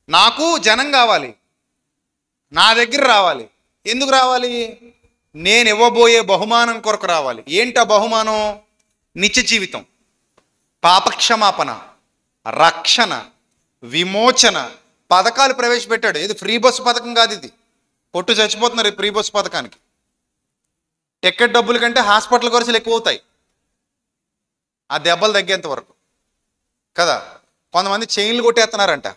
నాకు జనం కావాలి, నా దగ్గర రావాలి. ఎందుకు రావాలి? నేను ఇవ్వబోయే బహుమానం కొరకు రావాలి. ఏంటి ఆ బహుమానం? నిత్య జీవితం, పాపక్షమాపణ, రక్షణ, విమోచన పథకాలు ప్రవేశపెట్టాడు. ఇది ఫ్రీ బస్సు పథకం కాదు, ఇది కొట్టు చచ్చిపోతున్నారు ఈ ఫ్రీ బస్సు పథకానికి. టికెట్ డబ్బుల కంటే హాస్పిటల్ ఖర్చులు ఎక్కువ అవుతాయి ఆ దెబ్బలు తగ్గేంత వరకు కదా. కొంతమంది చైన్లు కొట్టేస్తున్నారంట.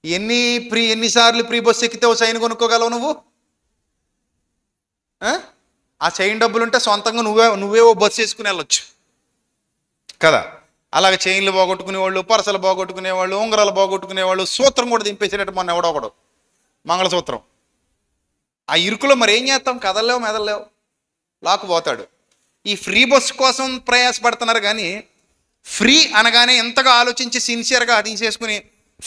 ఎన్నిసార్లు ఫ్రీ బస్సు ఎక్కితే ఓ చైన్ కొనుక్కోగలవు నువ్వు? ఆ చైన్ డబ్బులుంటే సొంతంగా నువ్వే ఓ బస్సు వేసుకుని వెళ్ళొచ్చు కదా. అలాగే చైన్లు పోగొట్టుకునేవాళ్ళు, పరసలు పోగొట్టుకునేవాళ్ళు, ఉంగరాలు పోగొట్టుకునేవాళ్ళు, సూత్రం కూడా దింపేసేటట్టు మొన్న ఎవడొకడు మంగళసూత్రం. ఆ ఇరుకులో మరి ఏం చేస్తాం? కదలలేవు, మెదలలేవు, లాక్కుపోతాడు. ఈ ఫ్రీ బస్సు కోసం ప్రయాసపడుతున్నారు కానీ ఫ్రీ అనగానే ఎంతగా ఆలోచించి సిన్సియర్గా తీసేసుకుని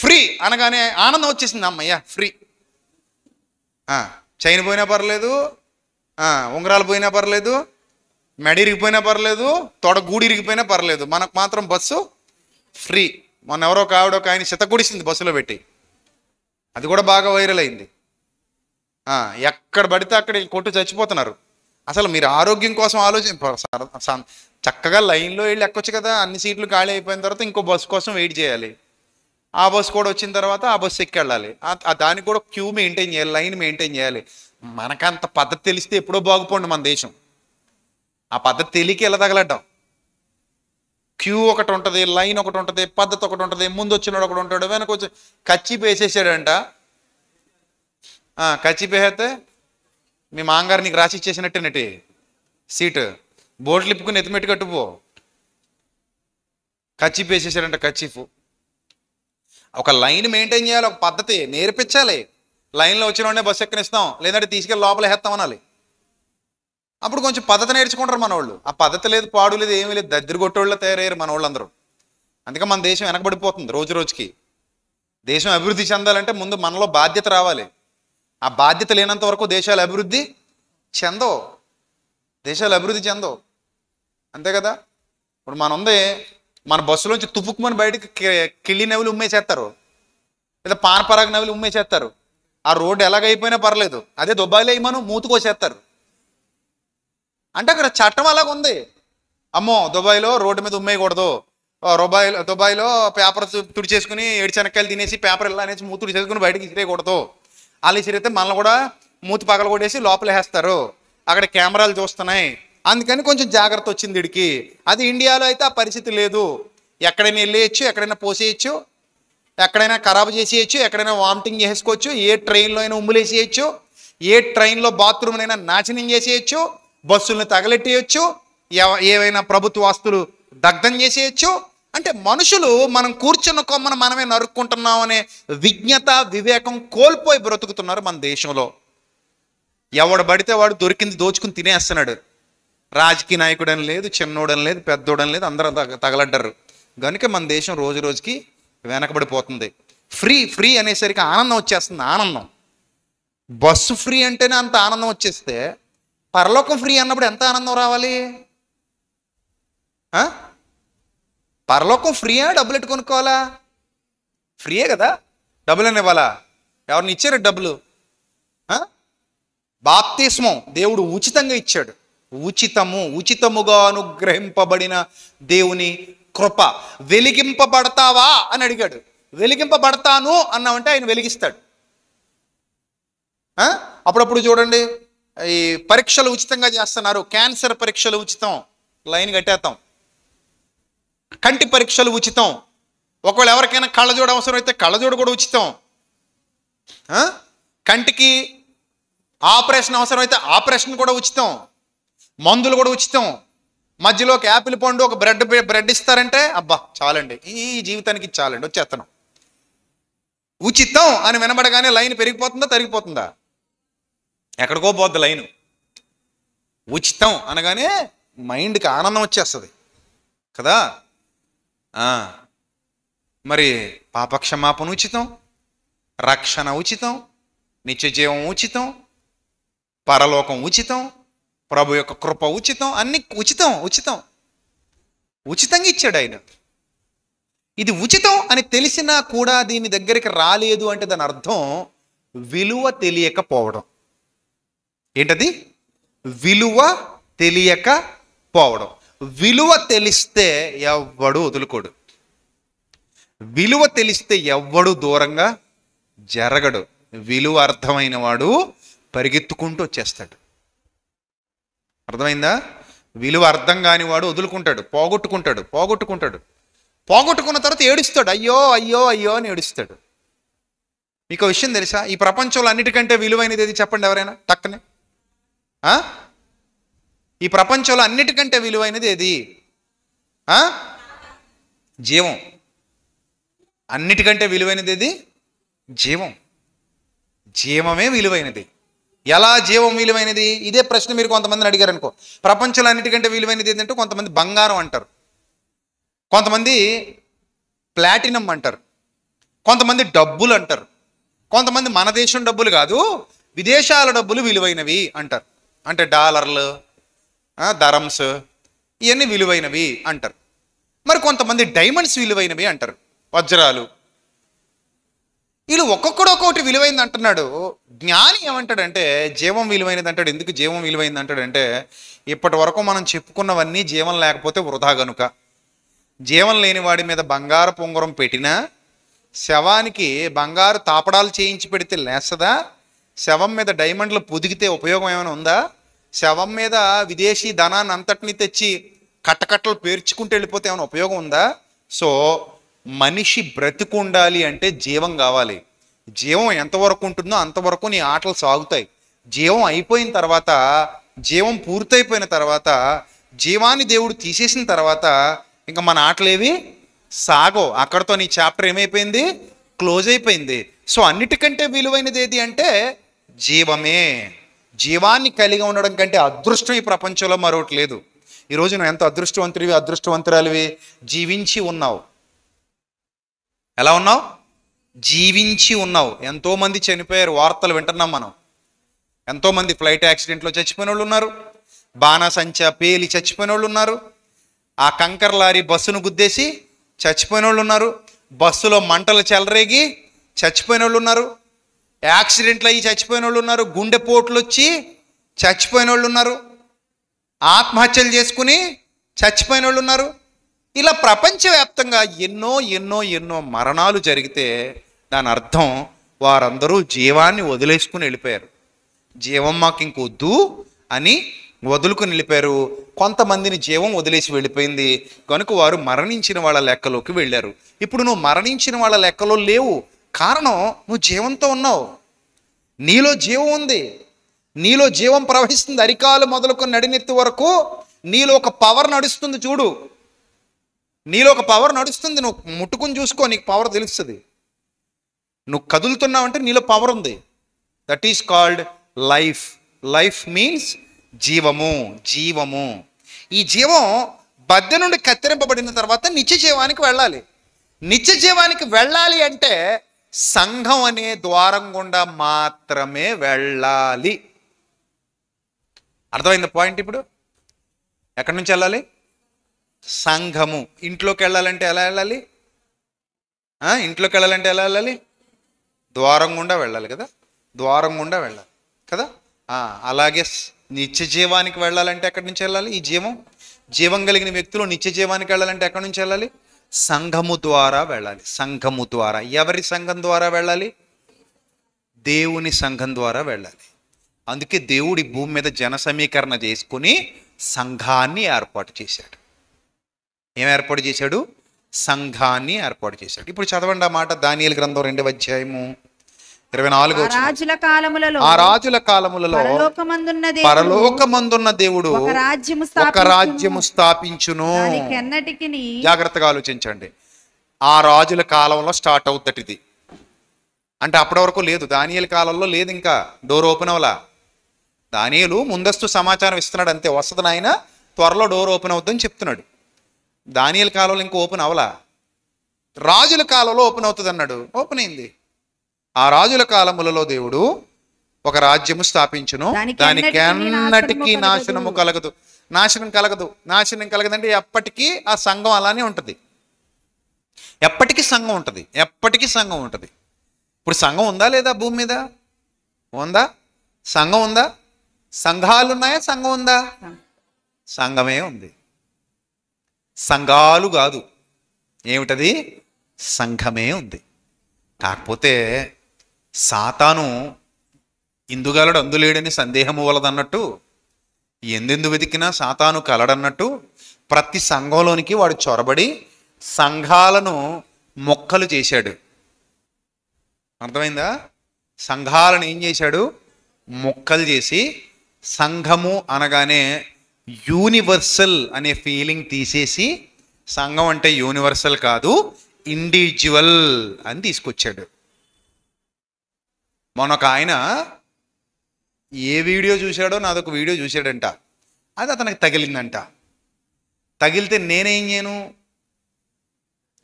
ఫ్రీ అనగానే ఆనందం వచ్చేసింది. అమ్మయ్య ఫ్రీ. చైన్ పోయినా పర్లేదు, ఉంగరాలు పోయినా పర్లేదు, మెడ ఇరిగిపోయినా పర్లేదు, తొడ గూడి ఇరిగిపోయినా పర్లేదు, మనకు మాత్రం బస్సు ఫ్రీ. మొన్న ఎవరో ఒక ఆయన చితగుడిసింది బస్సులో పెట్టి, అది కూడా బాగా వైరల్ అయింది. ఎక్కడ పడితే అక్కడ కొట్టు చచ్చిపోతున్నారు. అసలు మీరు ఆరోగ్యం కోసం చక్కగా లైన్లో వెళ్ళి ఎక్కొచ్చు కదా. అన్ని సీట్లు ఖాళీ అయిపోయిన తర్వాత ఇంకో బస్సు కోసం వెయిట్ చేయాలి. ఆ బస్సు కూడా వచ్చిన తర్వాత ఆ బస్సు ఎక్కి వెళ్ళాలి. దానికి కూడా క్యూ మెయింటైన్ చేయాలి, లైన్ మెయింటైన్ చేయాలి. మనకంత పద్ధతి తెలిస్తే ఎప్పుడో బాగుపోండి మన దేశం. ఆ పద్ధతి తెలియక ఎలా తగలడ్డాం. క్యూ ఒకటి ఉంటుంది, లైన్ ఒకటి ఉంటుంది, పద్ధతి ఒకటి ఉంటుంది, ముందు వచ్చినాడు ఒకటి ఉంటాడు, వెనక వచ్చి కచ్చిపి వేసేసాడంట. కచ్చిపి వేస్తే మీ మాంగారు నీకు రాసి ఇచ్చేసినట్టేనటి సీటు, బోట్లు ఇప్పుకుని ఎత్తిమెట్టు కట్టుపో. కచ్చిపి వేసేసాడంట. కచ్చిఫ్ ఒక లైన్ మెయింటైన్ చేయాలి, ఒక పద్ధతి నేర్పించాలి. లైన్లో వచ్చిన వాడినే బస్సు ఎక్కనిస్తాం, లేదంటే తీసుకెళ్ళి లోపల వేస్తాం అనాలి. అప్పుడు కొంచెం పద్ధతి నేర్చుకుంటారు మన వాళ్ళు. ఆ పద్ధతి లేదు, పాడు లేదు, ఏమీ లేదు, దద్దరి కొట్టోళ్ళ తయారయ్యారు మన వాళ్ళందరూ. అందుకే మన దేశం వెనకబడిపోతుంది రోజు రోజుకి. దేశం అభివృద్ధి చెందాలంటే ముందు మనలో బాధ్యత రావాలి. ఆ బాధ్యత లేనంత వరకు దేశాలు అభివృద్ధి చెందవు. అంతే కదా. ఇప్పుడు మన బస్సులోంచి తుపుక్కుమని బయటకి కిళ్ళి నవ్వులు ఉమ్మేసేస్తారు, లేదా పానపరాగ నవ్వులు ఉమ్మేసేస్తారు. ఆ రోడ్డు ఎలాగైపోయినా పర్లేదు, అదే దుబ్బాయిలో మనం మూతుకోసేస్తారు. అంటే అక్కడ చట్టం అలాగ ఉంది. అమ్మో దుబాయ్లో రోడ్డు మీద ఉమ్మేయకూడదు, దుబాయ్లో పేపర్ తుడిచేసుకుని ఏడుచెనక్కాయలు తినేసి పేపర్ ఇలా అనేసి మూతుడు చేసుకుని బయటకి ఇసిరేయకూడదు. వాళ్ళు ఇసిరితే మనల్ని కూడా మూతి పగల కొట్టేసి లోపల వేస్తారు. అక్కడ కెమెరాలు చూస్తున్నాయి, అందుకని కొంచెం జాగ్రత్త వచ్చింది వీడికి. అది ఇండియాలో అయితే ఆ పరిస్థితి లేదు. ఎక్కడైనా వెళ్ళేయచ్చు, ఎక్కడైనా పోసేయచ్చు, ఎక్కడైనా ఖరాబు చేసేయచ్చు, ఎక్కడైనా వామిటింగ్ చేసుకోవచ్చు, ఏ ట్రైన్లో అయినా ఉమ్ములు వేసేయచ్చు, ఏ ట్రైన్లో బాత్రూమ్నైనా నాశనం చేసేయచ్చు, బస్సులను తగలెట్టేయచ్చు, ఏవైనా ప్రభుత్వ ఆస్తులు దగ్ధం చేసేయచ్చు. అంటే మనుషులు మనం కూర్చున్న కొమ్మను మనమే నరుక్కుంటున్నాం అనే విజ్ఞత వివేకం కోల్పోయి బ్రతుకుతున్నారు మన దేశంలో. ఎవడు పడితే వాడు దొరికింది దోచుకుని తినేస్తున్నాడు. రాజకీయ నాయకుడని లేదు, చిన్నోడని లేదు, పెద్దోడని లేదు, అందరూ తగలడ్డారు. కనుక మన దేశం రోజు రోజుకి వెనకబడిపోతుంది. ఫ్రీ ఫ్రీ అనేసరికి ఆనందం వచ్చేస్తుంది. ఆనందం, బస్సు ఫ్రీ అంటేనే అంత ఆనందం వచ్చేస్తే పరలోకం ఫ్రీ అన్నప్పుడు ఎంత ఆనందం రావాలి? పరలోకం ఫ్రీయా, డబ్బులు ఎట్టు కొనుక్కోవాలా? ఫ్రీయే కదా, డబ్బులు ఇవ్వాలా? ఎవరిని ఇచ్చారు డబ్బులు? బాప్తిస్మం దేవుడు ఉచితంగా ఇచ్చాడు. ఉచితముగా అనుగ్రహింపబడిన దేవుని కృప. వెలిగింపబడతావా అని అడిగాడు. వెలిగింపబడతాను అన్నామంటే ఆయన వెలిగిస్తాడు. అప్పుడప్పుడు చూడండి, ఈ పరీక్షలు ఉచితంగా చేస్తున్నారు. క్యాన్సర్ పరీక్షలు ఉచితం, లైన్ కట్టేస్తాం. కంటి పరీక్షలు ఉచితం. ఒకవేళ ఎవరికైనా కళ్ళజోడు అవసరం అయితే కళ్ళజోడు కూడా ఉచితం. కంటికి ఆపరేషన్ అవసరం అయితే ఆపరేషన్ కూడా ఉచితం. మందులు కూడా ఉచితం. మధ్యలోకి యాపిల్ పండు ఒక బ్రెడ్ ఇస్తారంటే అబ్బా చాలండి, ఈ జీవితానికి చాలండి, వచ్చేస్తాను. ఉచితం అని వినబడగానే లైన్ పెరిగిపోతుందా తరిగిపోతుందా? ఎక్కడికో పోద్ది లైను. ఉచితం అనగానే మైండ్కి ఆనందం వచ్చేస్తుంది కదా. మరి పాపక్షమాపణ ఉచితం, రక్షణ ఉచితం, నిత్యజీవం ఉచితం, పరలోకం ఉచితం, ప్రభు యొక్క కృప ఉచితం, అన్ని ఉచితం. ఉచితంగా ఇచ్చాడు ఆయన. ఇది ఉచితం అని తెలిసినా కూడా దీని దగ్గరికి రాలేదు అంటే దాని అర్థం విలువ తెలియకపోవడం. ఏంటది? విలువ తెలియకపోవడం. విలువ తెలిస్తే ఎవ్వడు వదులుకోడు. విలువ తెలిస్తే ఎవ్వడు దూరంగా జరగడు. విలువ అర్థమైన వాడు పరిగెత్తుకుంటూ వచ్చేస్తాడు. అర్థమైందా? విలువ అర్థం కాని వాడు వదులుకుంటాడు, పోగొట్టుకున్న తర్వాత ఏడుస్తాడు. అయ్యో అయ్యో అయ్యో అని ఏడుస్తాడు. మీకు విషయం తెలుసా? ఈ ప్రపంచంలో అన్నిటికంటే విలువైనది ఏది చెప్పండి ఎవరైనా టక్కనే. ఈ ప్రపంచంలో అన్నిటికంటే విలువైనది ఏది? జీవం. అన్నిటికంటే విలువైనది ఏది? జీవం. జీవమే విలువైనది. ఎలా జీవం విలువైనది? ఇదే ప్రశ్న మీరు కొంతమందిని అడిగారు అనుకో. ప్రపంచంలో అన్నిటికంటే విలువైనది ఏంటంటే కొంతమంది బంగారం అంటారు, కొంతమంది ప్లాటినం అంటారు, కొంతమంది డబ్బులు అంటారు, కొంతమంది మన దేశం డబ్బులు కాదు విదేశాల డబ్బులు విలువైనవి అంటారు. అంటే డాలర్లు, దరమ్స్, ఇవన్నీ విలువైనవి అంటారు. మరి కొంతమంది డైమండ్స్ విలువైనవి అంటారు, వజ్రాలు. వీళ్ళు ఒక్కొక్కడు ఒక్కొక్కటి విలువైంది అంటున్నాడు. జ్ఞాని ఏమంటాడంటే జీవం విలువైనది అంటాడు. ఎందుకు జీవం విలువైంది అంటాడంటే ఇప్పటి వరకు మనం చెప్పుకున్నవన్నీ జీవం లేకపోతే వృధా గనుక. జీవం లేని వాడి మీద బంగారు పొంగరం పెట్టినా, శవానికి బంగారు తాపడాలు చేయించి పెడితే లేస్తదా? శవం మీద డైమండ్లు పొదిగితే ఉపయోగం ఏమైనా ఉందా? శవం మీద విదేశీ ధనాన్ని అంతటిని తెచ్చి కట్టకట్టలు పేర్చుకుంటూ వెళ్ళిపోతే ఏమైనా ఉపయోగం ఉందా? సో మనిషి బ్రతికుండాలి అంటే జీవం కావాలి. జీవం ఎంతవరకు ఉంటుందో అంతవరకు నీ ఆటలు సాగుతాయి. జీవం అయిపోయిన తర్వాత, జీవం పూర్తయిపోయిన తర్వాత, జీవాన్ని దేవుడు తీసేసిన తర్వాత ఇంకా మన ఆటలేవి సాగవు. అక్కడతో నీ చాప్టర్ ఏమైపోయింది? క్లోజ్ అయిపోయింది. సో అన్నిటికంటే విలువైనది ఏది అంటే జీవమే. జీవాన్ని కలిగి ఉండడం కంటే అదృష్టం ఈ ప్రపంచంలో మరొకటి లేదు. ఈరోజు నువ్వు ఎంత అదృష్టవంతుడివి, అదృష్టవంతురాలివి, జీవించి ఉన్నావు. ఎలా ఉన్నావు? జీవించి ఉన్నావు. ఎంతోమంది చనిపోయారు, వార్తలు వింటున్నాం మనం. ఎంతోమంది ఫ్లైట్ యాక్సిడెంట్లో చచ్చిపోయిన వాళ్ళు ఉన్నారు, బాణాసంచా పేలి చచ్చిపోయిన వాళ్ళు ఉన్నారు, ఆ కంకర్ లారీ బస్సును గుద్దేసి చచ్చిపోయిన వాళ్ళు ఉన్నారు, బస్సులో మంటలు చెలరేగి చచ్చిపోయిన వాళ్ళు ఉన్నారు, యాక్సిడెంట్లు అయ్యి చచ్చిపోయిన వాళ్ళు ఉన్నారు, గుండెపోట్లు వచ్చి చచ్చిపోయిన వాళ్ళు ఉన్నారు. ఆత్మహత్యలు చేసుకుని చచ్చిపోయిన వాళ్ళు ఉన్నారు. ఇలా ప్రపంచవ్యాప్తంగా ఎన్నో ఎన్నో ఎన్నో మరణాలు జరిగితే దాని అర్థం వారందరూ జీవాన్ని వదిలేసుకుని వెళ్ళిపోయారు. జీవం మాకు ఇంకొద్దు అని వదులుకుని వెళ్ళిపోయారు. కొంతమందిని జీవం వదిలేసి వెళ్ళిపోయింది కనుక వారు మరణించిన వాళ్ళ లెక్కలోకి వెళ్ళారు. ఇప్పుడు నువ్వు మరణించిన వాళ్ళ లెక్కలో లేవు. కారణం, నువ్వు జీవంతో ఉన్నావు. నీలో జీవం ఉంది. నీలో జీవం ప్రవహిస్తుంది. అరికాలు మొదలుకొని నడినెత్తి వరకు నీలో ఒక పవర్ నడుస్తుంది. చూడు, నీలో ఒక పవర్ నడుస్తుంది. నువ్వు ముట్టుకుని చూసుకో, నీకు పవర్ తెలుస్తుంది. నువ్వు కదులుతున్నావంటే నీలో పవర్ ఉంది. That is called life. Life means జీవము. జీవము. ఈ జీవం బద్దె నుండి కత్తిరింపబడిన తర్వాత నిత్య జీవానికి వెళ్ళాలి. నిత్య జీవానికి వెళ్ళాలి అంటే సంఘం అనే ద్వారం గుండా మాత్రమే వెళ్ళాలి. అర్థమైంది పాయింట్? ఇప్పుడు ఎక్కడి నుంచి వెళ్ళాలి? సంఘము. ఇంట్లోకి వెళ్ళాలంటే ఎలా వెళ్ళాలి? ఇంట్లోకి వెళ్ళాలంటే ఎలా వెళ్ళాలి? ద్వారం గుండా వెళ్ళాలి కదా. ద్వారం గుండా వెళ్ళాలి కదా. అలాగే నిత్య జీవానికి వెళ్ళాలంటే ఎక్కడి నుంచి వెళ్ళాలి? ఈ జీవం కలిగిన వ్యక్తులు నిత్య జీవానికి వెళ్ళాలంటే ఎక్కడి నుంచి వెళ్ళాలి? సంఘము ద్వారా వెళ్ళాలి. సంఘము ద్వారా. ఎవరి సంఘం ద్వారా వెళ్ళాలి? దేవుని సంఘం ద్వారా వెళ్ళాలి. అందుకే దేవుడి భూమి మీద జన సమీకరణ చేసుకుని సంఘాన్ని ఏర్పాటు చేశాడు. ఏం ఏర్పాటు చేశాడు? సంఘాన్ని ఏర్పాటు చేశాడు. ఇప్పుడు చదవండి ఆ మాట. దానియేలు గ్రంథం 2వ అధ్యాయము 24వ వచనం. ఆ రాజుల కాలములలో పరలోకమందున్న దేవుడు ఒక రాజ్యము స్థాపించును. జాగ్రత్తగా ఆలోచించండి. ఆ రాజుల కాలంలో స్టార్ట్ అవుద్దట ఇది. అంటే అప్పటి వరకు లేదు. దానియేలు కాలంలో లేదు. ఇంకా డోర్ ఓపెన్ అవ్వలా. దానియేలు ముందస్తు సమాచారం ఇస్తున్నాడు అంతే. వస్తుంది నాయన, త్వరలో డోర్ ఓపెన్ అవుతుందని చెప్తున్నాడు. దానియేలు కాలంలో ఇంకా ఓపెన్ అవ్వలా. రాజుల కాలంలో ఓపెన్ అవుతుంది అన్నాడు. ఓపెన్ అయింది. ఆ రాజుల కాలములలో దేవుడు ఒక రాజ్యము స్థాపించును, దానికి ఎన్నటికీ నాశనము కలగదు. నాశనం కలగదు. నాశనం కలగదంటే ఎప్పటికీ ఆ సంఘం అలానే ఉంటుంది. ఎప్పటికీ సంఘం ఉంటుంది. ఎప్పటికీ సంఘం ఉంటుంది. ఇప్పుడు సంఘం ఉందా లేదా? భూమి మీద ఉందా? సంఘం ఉందా? సంఘాలు ఉన్నాయా? సంఘం ఉందా? సంఘమే ఉంది. సంఘాలు కాదు. ఏమిటది? సంఘమే ఉంది. కాకపోతే సాతాను ఇందుగలడు అందులేడని సందేహము వలదన్నట్టు, ఎందెందు వెతికినా సాతాను కలడన్నట్టు ప్రతి సంఘంలోనికి వాడు చొరబడి సంఘాలను మొక్కలు చేశాడు. అర్థమైందా? సంఘాలను ఏం చేశాడు? మొక్కలు చేసి సంఘము అనగానే యూనివర్సల్ అనే ఫీలింగ్ తీసేసి సంఘం అంటే యూనివర్సల్ కాదు, ఇండివిజువల్ అని తీసుకొచ్చాడు. మొన్నొక ఆయన ఏ వీడియో చూశాడో నాదొక వీడియో చూశాడంట. అది అతనికి తగిలిందంట. తగిలితే నేనేం చేయను?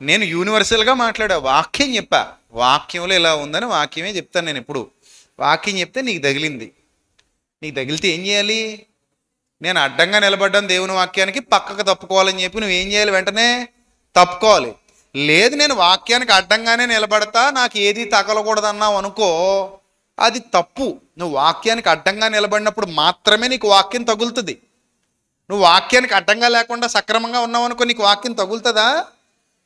నేను యూనివర్సల్గా మాట్లాడా. వాక్యం చెప్పా. వాక్యంలో ఇలా ఉందని వాక్యమే చెప్తాను నేను ఎప్పుడు. వాక్యం చెప్తే నీకు తగిలింది. నీకు తగిలితే ఏం చేయాలి? నేను అడ్డంగా నిలబడ్డాను దేవుని వాక్యానికి, పక్కకు తప్పుకోవాలని చెప్పి నువ్వేం చేయాలి? వెంటనే తప్పుకోవాలి. లేదు, నేను వాక్యానికి అడ్డంగానే నిలబడతా, నాకు ఏది తగలకూడదన్నావు అనుకో, అది తప్పు. నువ్వు వాక్యానికి అడ్డంగా నిలబడినప్పుడు మాత్రమే నీకు వాక్యం తగులుతుంది. నువ్వు వాక్యానికి అడ్డంగా లేకుండా సక్రమంగా ఉన్నావు అనుకో, నీకు వాక్యం తగులుతుందా?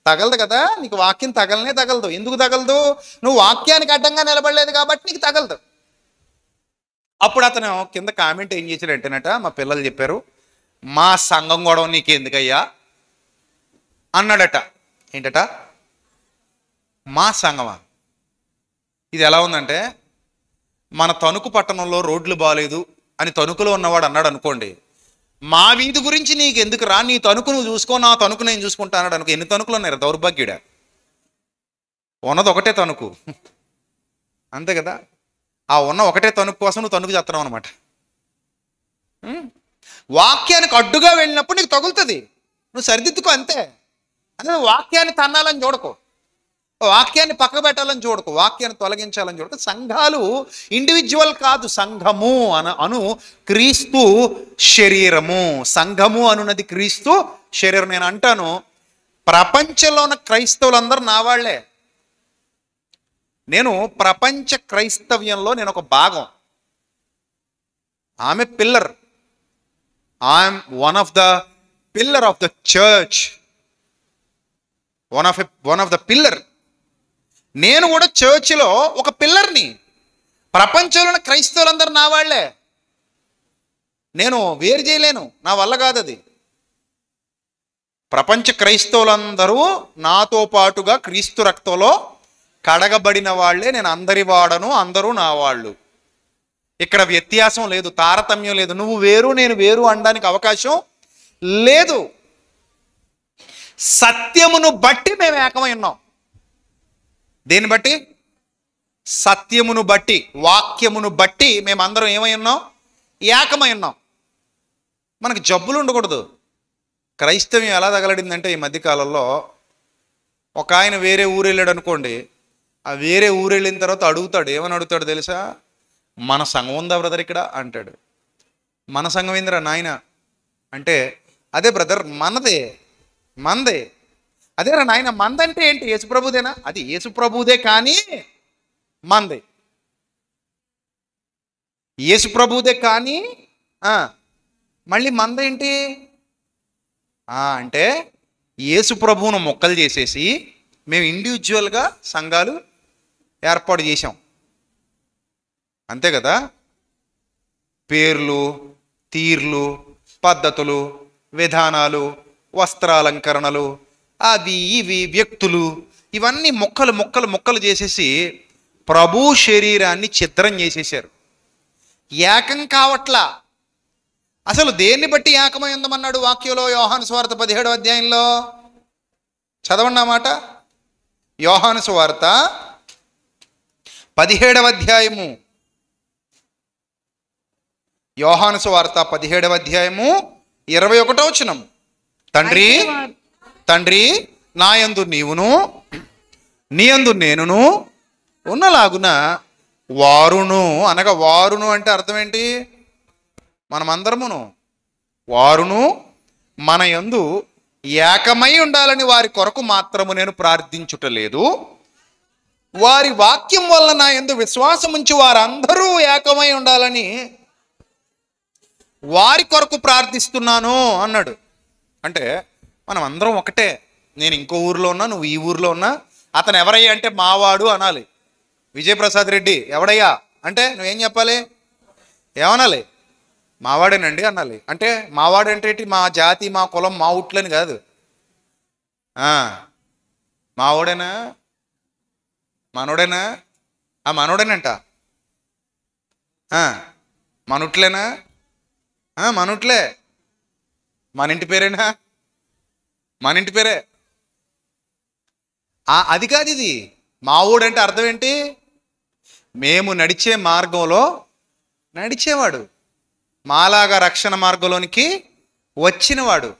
తగలదు కదా. నీకు వాక్యం తగలనే తగలదు. ఎందుకు తగలదు? నువ్వు వాక్యానికి అడ్డంగా నిలబడలేదు కాబట్టి నీకు తగలదు. అప్పుడు అతను కింద కామెంట్ ఏం చేశాడంటేనట, మా పిల్లలు చెప్పారు, మా సంఘం గొడవ నీకెందుకయ్యా అన్నాడట. ఏంటట? మా సంఘమా? ఇది ఎలా ఉందంటే, మన తణుకు పట్టణంలో రోడ్లు బాగాలేదు అని తణుకులో ఉన్నవాడు అన్నాడు అనుకోండి, మా వీధి గురించి నీకు ఎందుకు రా, నీ తణుకు నువ్వు చూసుకో, నా తణుకు నేను చూసుకుంటా అన్నాడు అనుకో. ఎన్ని తణుకులు ఉన్నారు? దౌర్భాగ్యుడా. ఉన్నది ఒకటే తణుకు, అంతే కదా. ఆ ఉన్న ఒకటే తణుకు కోసం నువ్వు తణుకు చేస్తున్నావు అనమాట. వాక్యానికి అడ్డుగా వెళ్ళినప్పుడు నీకు తగులుతుంది, నువ్వు సరిదిద్దుకో అంతే. అంటే వాక్యాన్ని తన్నాలని చూడకు, వాక్యాన్ని పక్క పెట్టాలని చూడకు, వాక్యాన్ని తొలగించాలని చూడకు. సంఘాలు ఇండివిజువల్ కాదు, సంఘము అను క్రీస్తు శరీరము. సంఘము అనున్నది క్రీస్తు శరీరం. నేను అంటాను, ప్రపంచంలో ఉన్న క్రైస్తవులందరూ నా వాళ్లే. నేను ప్రపంచ క్రైస్తవ్యంలో నేను ఒక భాగం. ఆమె pillar, I'm one of the pillar of the church, one of the pillar. నేను కూడా చర్చ్లో ఒక పిల్లర్ని. ప్రపంచంలో క్రైస్తవులందరూ నా వాళ్లే, నేను వేరు చేయలేను, నా వల్ల కాదు అది. ప్రపంచ క్రైస్తవులందరూ నాతో పాటుగా క్రీస్తు రక్తంలో కడగబడిన వాళ్లే. నేను అందరి వాడను, అందరూ నా వాళ్ళు. ఇక్కడ వ్యత్యాసం లేదు, తారతమ్యం లేదు. నువ్వు వేరు నేను వేరు అనడానికి అవకాశం లేదు. సత్యమును బట్టి మేము ఏకమై ఉన్నాం. దేన్ని బట్టి? సత్యమును బట్టి, వాక్యమును బట్టి మేమందరం ఏమై ఉన్నాం? ఏకమై ఉన్నాం. మనకు జబ్బులు ఉండకూడదు. క్రైస్తవ్యం ఎలా తగలడిందంటే ఈ మధ్యకాలంలో ఒక ఆయన వేరే ఊరు వెళ్ళాడు అనుకోండి, ఆ వేరే ఊరు వెళ్ళిన తర్వాత అడుగుతాడు. ఏమని అడుగుతాడు తెలుసా? మన సంఘం ఉందా బ్రదర్ ఇక్కడ అంటాడు. మన సంఘం ఏందిరా నాయన అంటే, అదే బ్రదర్ మనదే. అదేరా నాయన మందంటే ఏంటి? యేసుప్రభుదేనా? అది యేసుప్రభుదే కానీ మందే. యేసుప్రభుదే కానీ మళ్ళీ మందేంటి అంటే యేసుప్రభువును మొక్కలు చేసేసి మేము ఇండివిజువల్గా సంఘాలు ఏర్పాటు చేశాం. అంతే కదా? పేర్లు, తీర్లు, పద్ధతులు, విధానాలు, వస్త్రాలంకరణలు, అవి ఇవి వ్యక్తులు, ఇవన్నీ మొక్కలు చేసేసి ప్రభు శరీరాన్ని ఛిద్రం చేసేసారు. ఏకం కావట్లా. అసలు దేన్ని బట్టి ఏకమై ఉందమన్నాడు వాక్యంలో? యోహాను సువార్త 17వ అధ్యాయంలో చదవండి అన్నమాట. యోహాను సువార్త 17వ అధ్యాయము, యోహాను సువార్త 17వ అధ్యాయము 21వ వచనం. తండ్రి నాయందు నీవును నీయందు నేనును ఉన్నలాగున వారును, అనగా వారును అంటే అర్థం ఏంటి? మనమందరమును. వారును మన యందు ఏకమై ఉండాలని వారి కొరకు మాత్రము నేను ప్రార్థించుటలేదు, వారి వాక్యం వల్ల నా యందు విశ్వాసం ఉంచి వారందరూ ఏకమై ఉండాలని వారి కొరకు ప్రార్థిస్తున్నాను అన్నాడు. అంటే మనం అందరం ఒకటే. నేను ఇంకో ఊర్లో ఉన్నా, నువ్వు ఈ ఊర్లో ఉన్నా. అతను ఎవరయ్యా అంటే మావాడు అనాలి. విజయప్రసాద్ రెడ్డి ఎవడయ్యా అంటే నువ్వేం చెప్పాలి? ఏమనాలి? మావాడేనండి అనాలి. అంటే మావాడంటే మా జాతి, మా కులం, మా ఊట్లని కాదు. మావాడేనా, మనోడేనా? మనోడేనంట. మనుట్లేనా? మనుట్లే. మన ఇంటి పేరేనా? మన ఇంటి పేరే. అది కాదు ఇది. మావోడంటే అర్థం ఏంటి? మేము నడిచే మార్గంలో నడిచేవాడు, మాలాగా రక్షణ మార్గంలోనికి వచ్చినవాడు,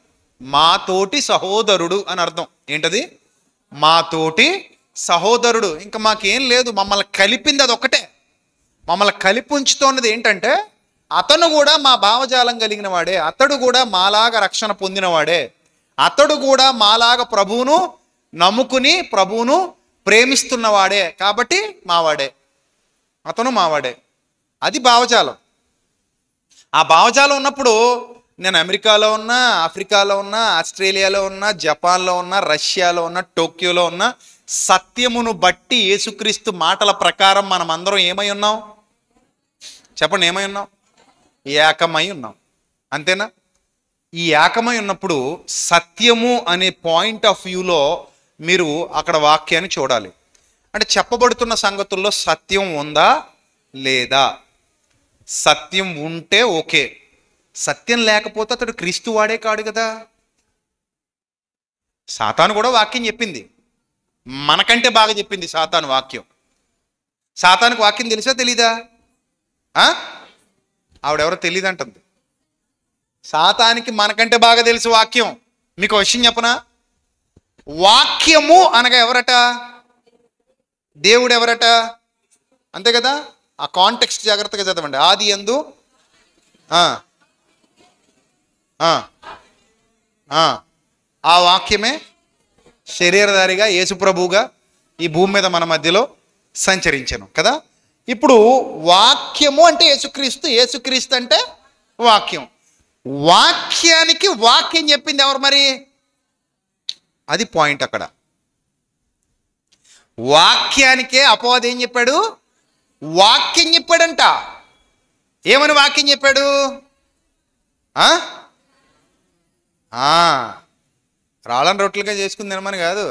మాతోటి సహోదరుడు అని అర్థం. ఏంటది? మాతోటి సహోదరుడు. ఇంకా మాకేం లేదు, మమ్మల్ని కలిపింది అది ఒక్కటే. మమ్మల్ని కలిపి ఉంచుతున్నది ఏంటంటే అతను కూడా మా భావజాలం కలిగిన వాడే, అతడు కూడా మాలాగా రక్షణ పొందినవాడే, అతడు కూడా మాలాగా ప్రభువును నమ్ముకుని ప్రభువును ప్రేమిస్తున్నవాడే, కాబట్టి మావాడే, అతను మావాడే. అది భావజాలం. ఆ భావజాలం ఉన్నప్పుడు నేను అమెరికాలో ఉన్నా, ఆఫ్రికాలో ఉన్నా, ఆస్ట్రేలియాలో ఉన్నా, జపాన్లో ఉన్నా, రష్యాలో ఉన్నా, టోక్యోలో ఉన్నా, సత్యమును బట్టి యేసుక్రీస్తు మాటల ప్రకారం మనం అందరం ఏమై ఉన్నాం? చెప్పండి, ఏమై ఉన్నాం? ఏకమై ఉన్నాం. అంతేనా? ఈ ఏకమై ఉన్నప్పుడు సత్యము అనే పాయింట్ ఆఫ్ వ్యూలో మీరు అక్కడ వాక్యాన్ని చూడాలి. అంటే చెప్పబడుతున్న సంగతుల్లో సత్యం ఉందా లేదా? సత్యం ఉంటే ఓకే. సత్యం లేకపోతే అతడు క్రీస్తు వాడే కాడు కదా. సాతాను కూడా వాక్యం చెప్పింది, మనకంటే బాగా చెప్పింది సాతాను వాక్యం. సాతానుకు వాక్యం తెలుసా తెలీదా? ఆవిడెవరో తెలియదు అంటుంది. సాతానికి మనకంటే బాగా తెలుసు వాక్యం. మీకు విషయం చెప్పనా? వాక్యము అనగా ఎవరట? దేవుడు ఎవరట? అంతే కదా. ఆ కాంటెక్స్ట్ జాగ్రత్తగా చదవండి. ఆది యందు ఆ వాక్యమే శరీరధారిగా యేసుప్రభువుగా ఈ భూమి మీద మన మధ్యలో సంచరించెను కదా. ఇప్పుడు వాక్యము అంటే యేసుక్రీస్తు, యేసుక్రీస్తు అంటే వాక్యం. వాక్యానికి వాక్యం చెప్పింది ఎవరు మరి? అది పాయింట్ అక్కడ. వాక్యానికే అపవాది ఏం చెప్పాడు? వాక్యం చెప్పాడంట. ఏమని వాక్యం చెప్పాడు? రాళ్ళని రొట్టెలుగా చేసుకుని తినమని కాదు.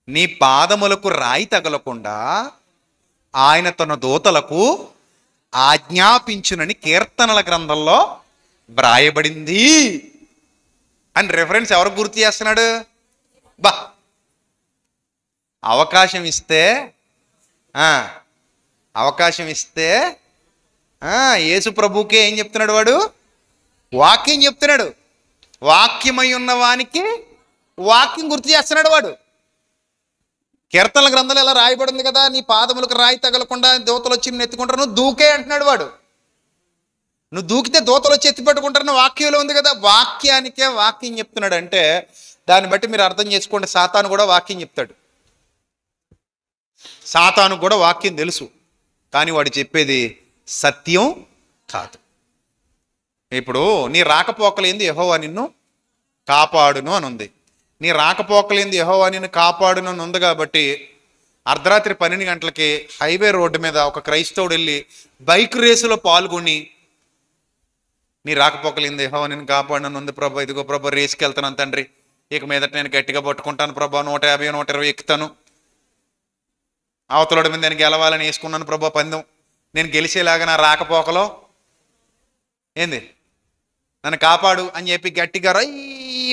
నీ పాదములకు రాయి తగలకుండా ఆయన తన దూతలకు ఆజ్ఞాపించునని కీర్తనల గ్రంథంలో వ్రాయబడింది అని రెఫరెన్స్ ఎవరు గుర్తు చేస్తున్నాడు? బా, అవకాశం ఇస్తే యేసు ప్రభుకే ఏం చెప్తున్నాడు వాడు? వాక్యం చెప్తున్నాడు. వాక్యమై ఉన్న వానికి వాక్యం గుర్తు చేస్తున్నాడు వాడు. కీర్తనల గ్రంథాలు ఎలా రాయబడింది కదా, నీ పాదములకు రాయి తగలకుండా దూతలు వచ్చి నిన్ను ఎత్తుకుంటారు, నువ్వు దూకే అంటున్నాడు వాడు. నువ్వు దూకితే దూతలు వచ్చి ఎత్తి పెట్టుకుంటారని వాక్యంలో ఉంది కదా. వాక్యానికే వాక్యం చెప్తున్నాడు అంటే దాన్ని బట్టి మీరు అర్థం చేసుకోండి, సాతాను కూడా వాక్యం చెప్తాడు. సాతాను కూడా వాక్యం తెలుసు, కానీ వాడు చెప్పేది సత్యం కాదు. ఇప్పుడు నీ రాకపోకలేంది యెహోవా నిన్ను కాపాడును అని ఉంది. నీ రాకపోకలేంది యెహోవా నిన్ను కాపాడును అని ఉంది కాబట్టి అర్ధరాత్రి 12 గంటలకి హైవే రోడ్డు మీద ఒక క్రైస్తవుడు వెళ్ళి బైక్ రేసులో పాల్గొని, నీ రాకపోకలేంది యెహోవా నిన్ను కాపాడును ఉంది ప్రభా, ఇదిగో ప్రభా రేసుకి వెళ్తున్నాను తండ్రి, ఇక మీదట నేను గట్టిగా పట్టుకుంటాను ప్రభా, 150 120 ఎక్కుతాను, అవతలడి మీద నేను గెలవాలని వేసుకున్నాను ప్రభా పందెం, నేను గెలిచేలాగా నా రాకపోకలో ఏంది నన్ను కాపాడు అని చెప్పి గట్టిగా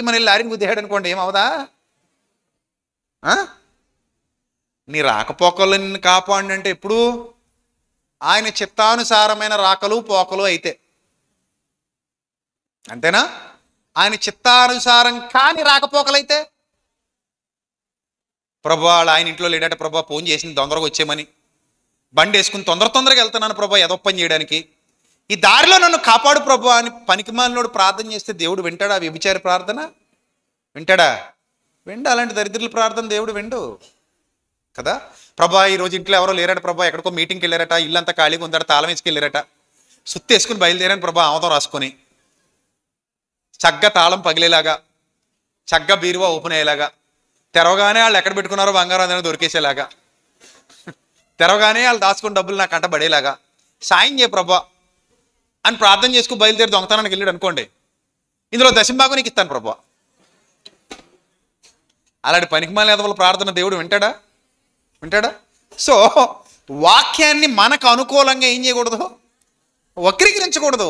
మన లారీని గుద్దేశాడు అనుకోండి, ఏమవుదా? నీ రాకపోకల్లో నిన్ను కాపాడు అంటే ఎప్పుడు? ఆయన చిత్తానుసారమైన రాకలు పోకలు అయితే, అంతేనా? ఆయన చిత్తానుసారం కాని రాకపోకలైతే, ప్రభా ఆయన ఇంట్లో లేడట ప్రభా, ఫోన్ చేసింది తొందరగా వచ్చేయమని, బండి వేసుకుని తొందరగా వెళ్తున్నాను ప్రభా ఏదో పని చేయడానికి, ఈ దారిలో నన్ను కాపాడు ప్రభా అని పనికిమాలినోడు ప్రార్థన చేస్తే దేవుడు వింటాడా? వ్యభిచారి ప్రార్థన వింటాడా? విండు. అలాంటి దరిద్రుల ప్రార్థన దేవుడు విండు కదా. ప్రభా ఈరోజు ఇంట్లో ఎవరో లేరట ప్రభా, ఎక్కడికో మీటింగ్కి వెళ్ళారట, ఇల్లంతా ఖాళీగా ఉందట, తాళం వేసుకెళ్ళారట, సుత్తి వేసుకుని బయలుదేరాను ప్రభా ఆమోదం రాసుకొని, చక్కగా తాళం పగిలేలాగా, చక్కగా బీరువా ఓపెన్ అయ్యేలాగా, తెరవగానే వాళ్ళు ఎక్కడ పెట్టుకున్నారో బంగారం అనేది దొరికేసేలాగా, తెరవగానే వాళ్ళు దాచుకున్న డబ్బులు నాకు కంటబడేలాగా సాయం చేయ ప్రభా అని ప్రార్థన చేసుకుని బయలుదేరి దొంగతనానికి వెళ్ళాడు అనుకోండి, ఇందులో దశంభాగం నీకు ఇస్తాను ప్రభా. అలాంటి పనికిమాలిన ఎదవల ప్రార్థన దేవుడు వింటాడా? సో వాక్యాన్ని మనకు అనుకూలంగా ఏం చేయకూడదు? వక్రీకరించకూడదు.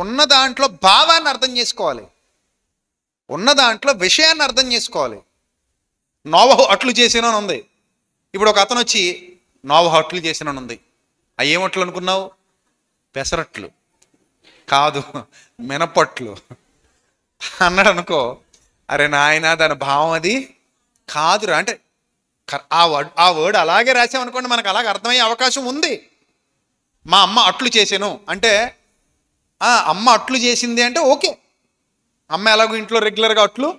ఉన్న దాంట్లో భావాన్ని అర్థం చేసుకోవాలి, ఉన్న దాంట్లో విషయాన్ని అర్థం చేసుకోవాలి. నోవహు అట్లు చేసినని ఉంది. ఇప్పుడు ఒక అతను వచ్చి నోవహు అట్లు చేసినని ఉంది, అవి ఏమట్లు అనుకున్నావు? పెసరట్లు కాదు, మినపట్లు అన్నాడు అనుకో, అరే నాయన దాని భావం అది కాదురా అంటే ఆ వర్డ్ అలాగే రాసామనుకోండి, మనకు అలాగే అర్థమయ్యే అవకాశం ఉంది. మా అమ్మ అట్లు చేసాను అంటే అమ్మ అట్లు చేసింది అంటే ఓకే, అమ్మ ఎలాగో ఇంట్లో రెగ్యులర్గా అట్లు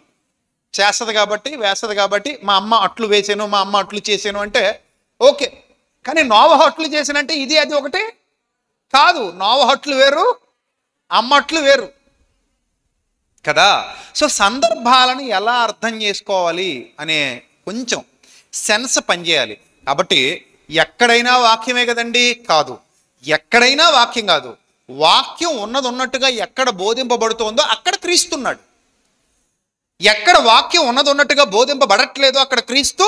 చేస్తుంది కాబట్టి వేస్తుంది కాబట్టి మా అమ్మ అట్లు వేసాను, మా అమ్మ అట్లు చేసాను అంటే ఓకే. కానీ నోవహు అట్లు చేసానంటే ఇది అది ఒకటి కాదు. నోవహు అట్లు వేరు, అమ్మ అట్లు వేరు కదా. సో సందర్భాలను ఎలా అర్థం చేసుకోవాలి అనే కొంచెం సెన్స్ పనిచేయాలి. కాబట్టి ఎక్కడైనా వాక్యమే కదండి? కాదు, ఎక్కడైనా వాక్యం కాదు. వాక్యం ఉన్నది ఉన్నట్టుగా ఎక్కడ బోధింపబడుతోందో అక్కడ క్రీస్తున్నాడు. ఎక్కడ వాక్యం ఉన్నది ఉన్నట్టుగా బోధింపబడట్లేదో అక్కడ క్రీస్తు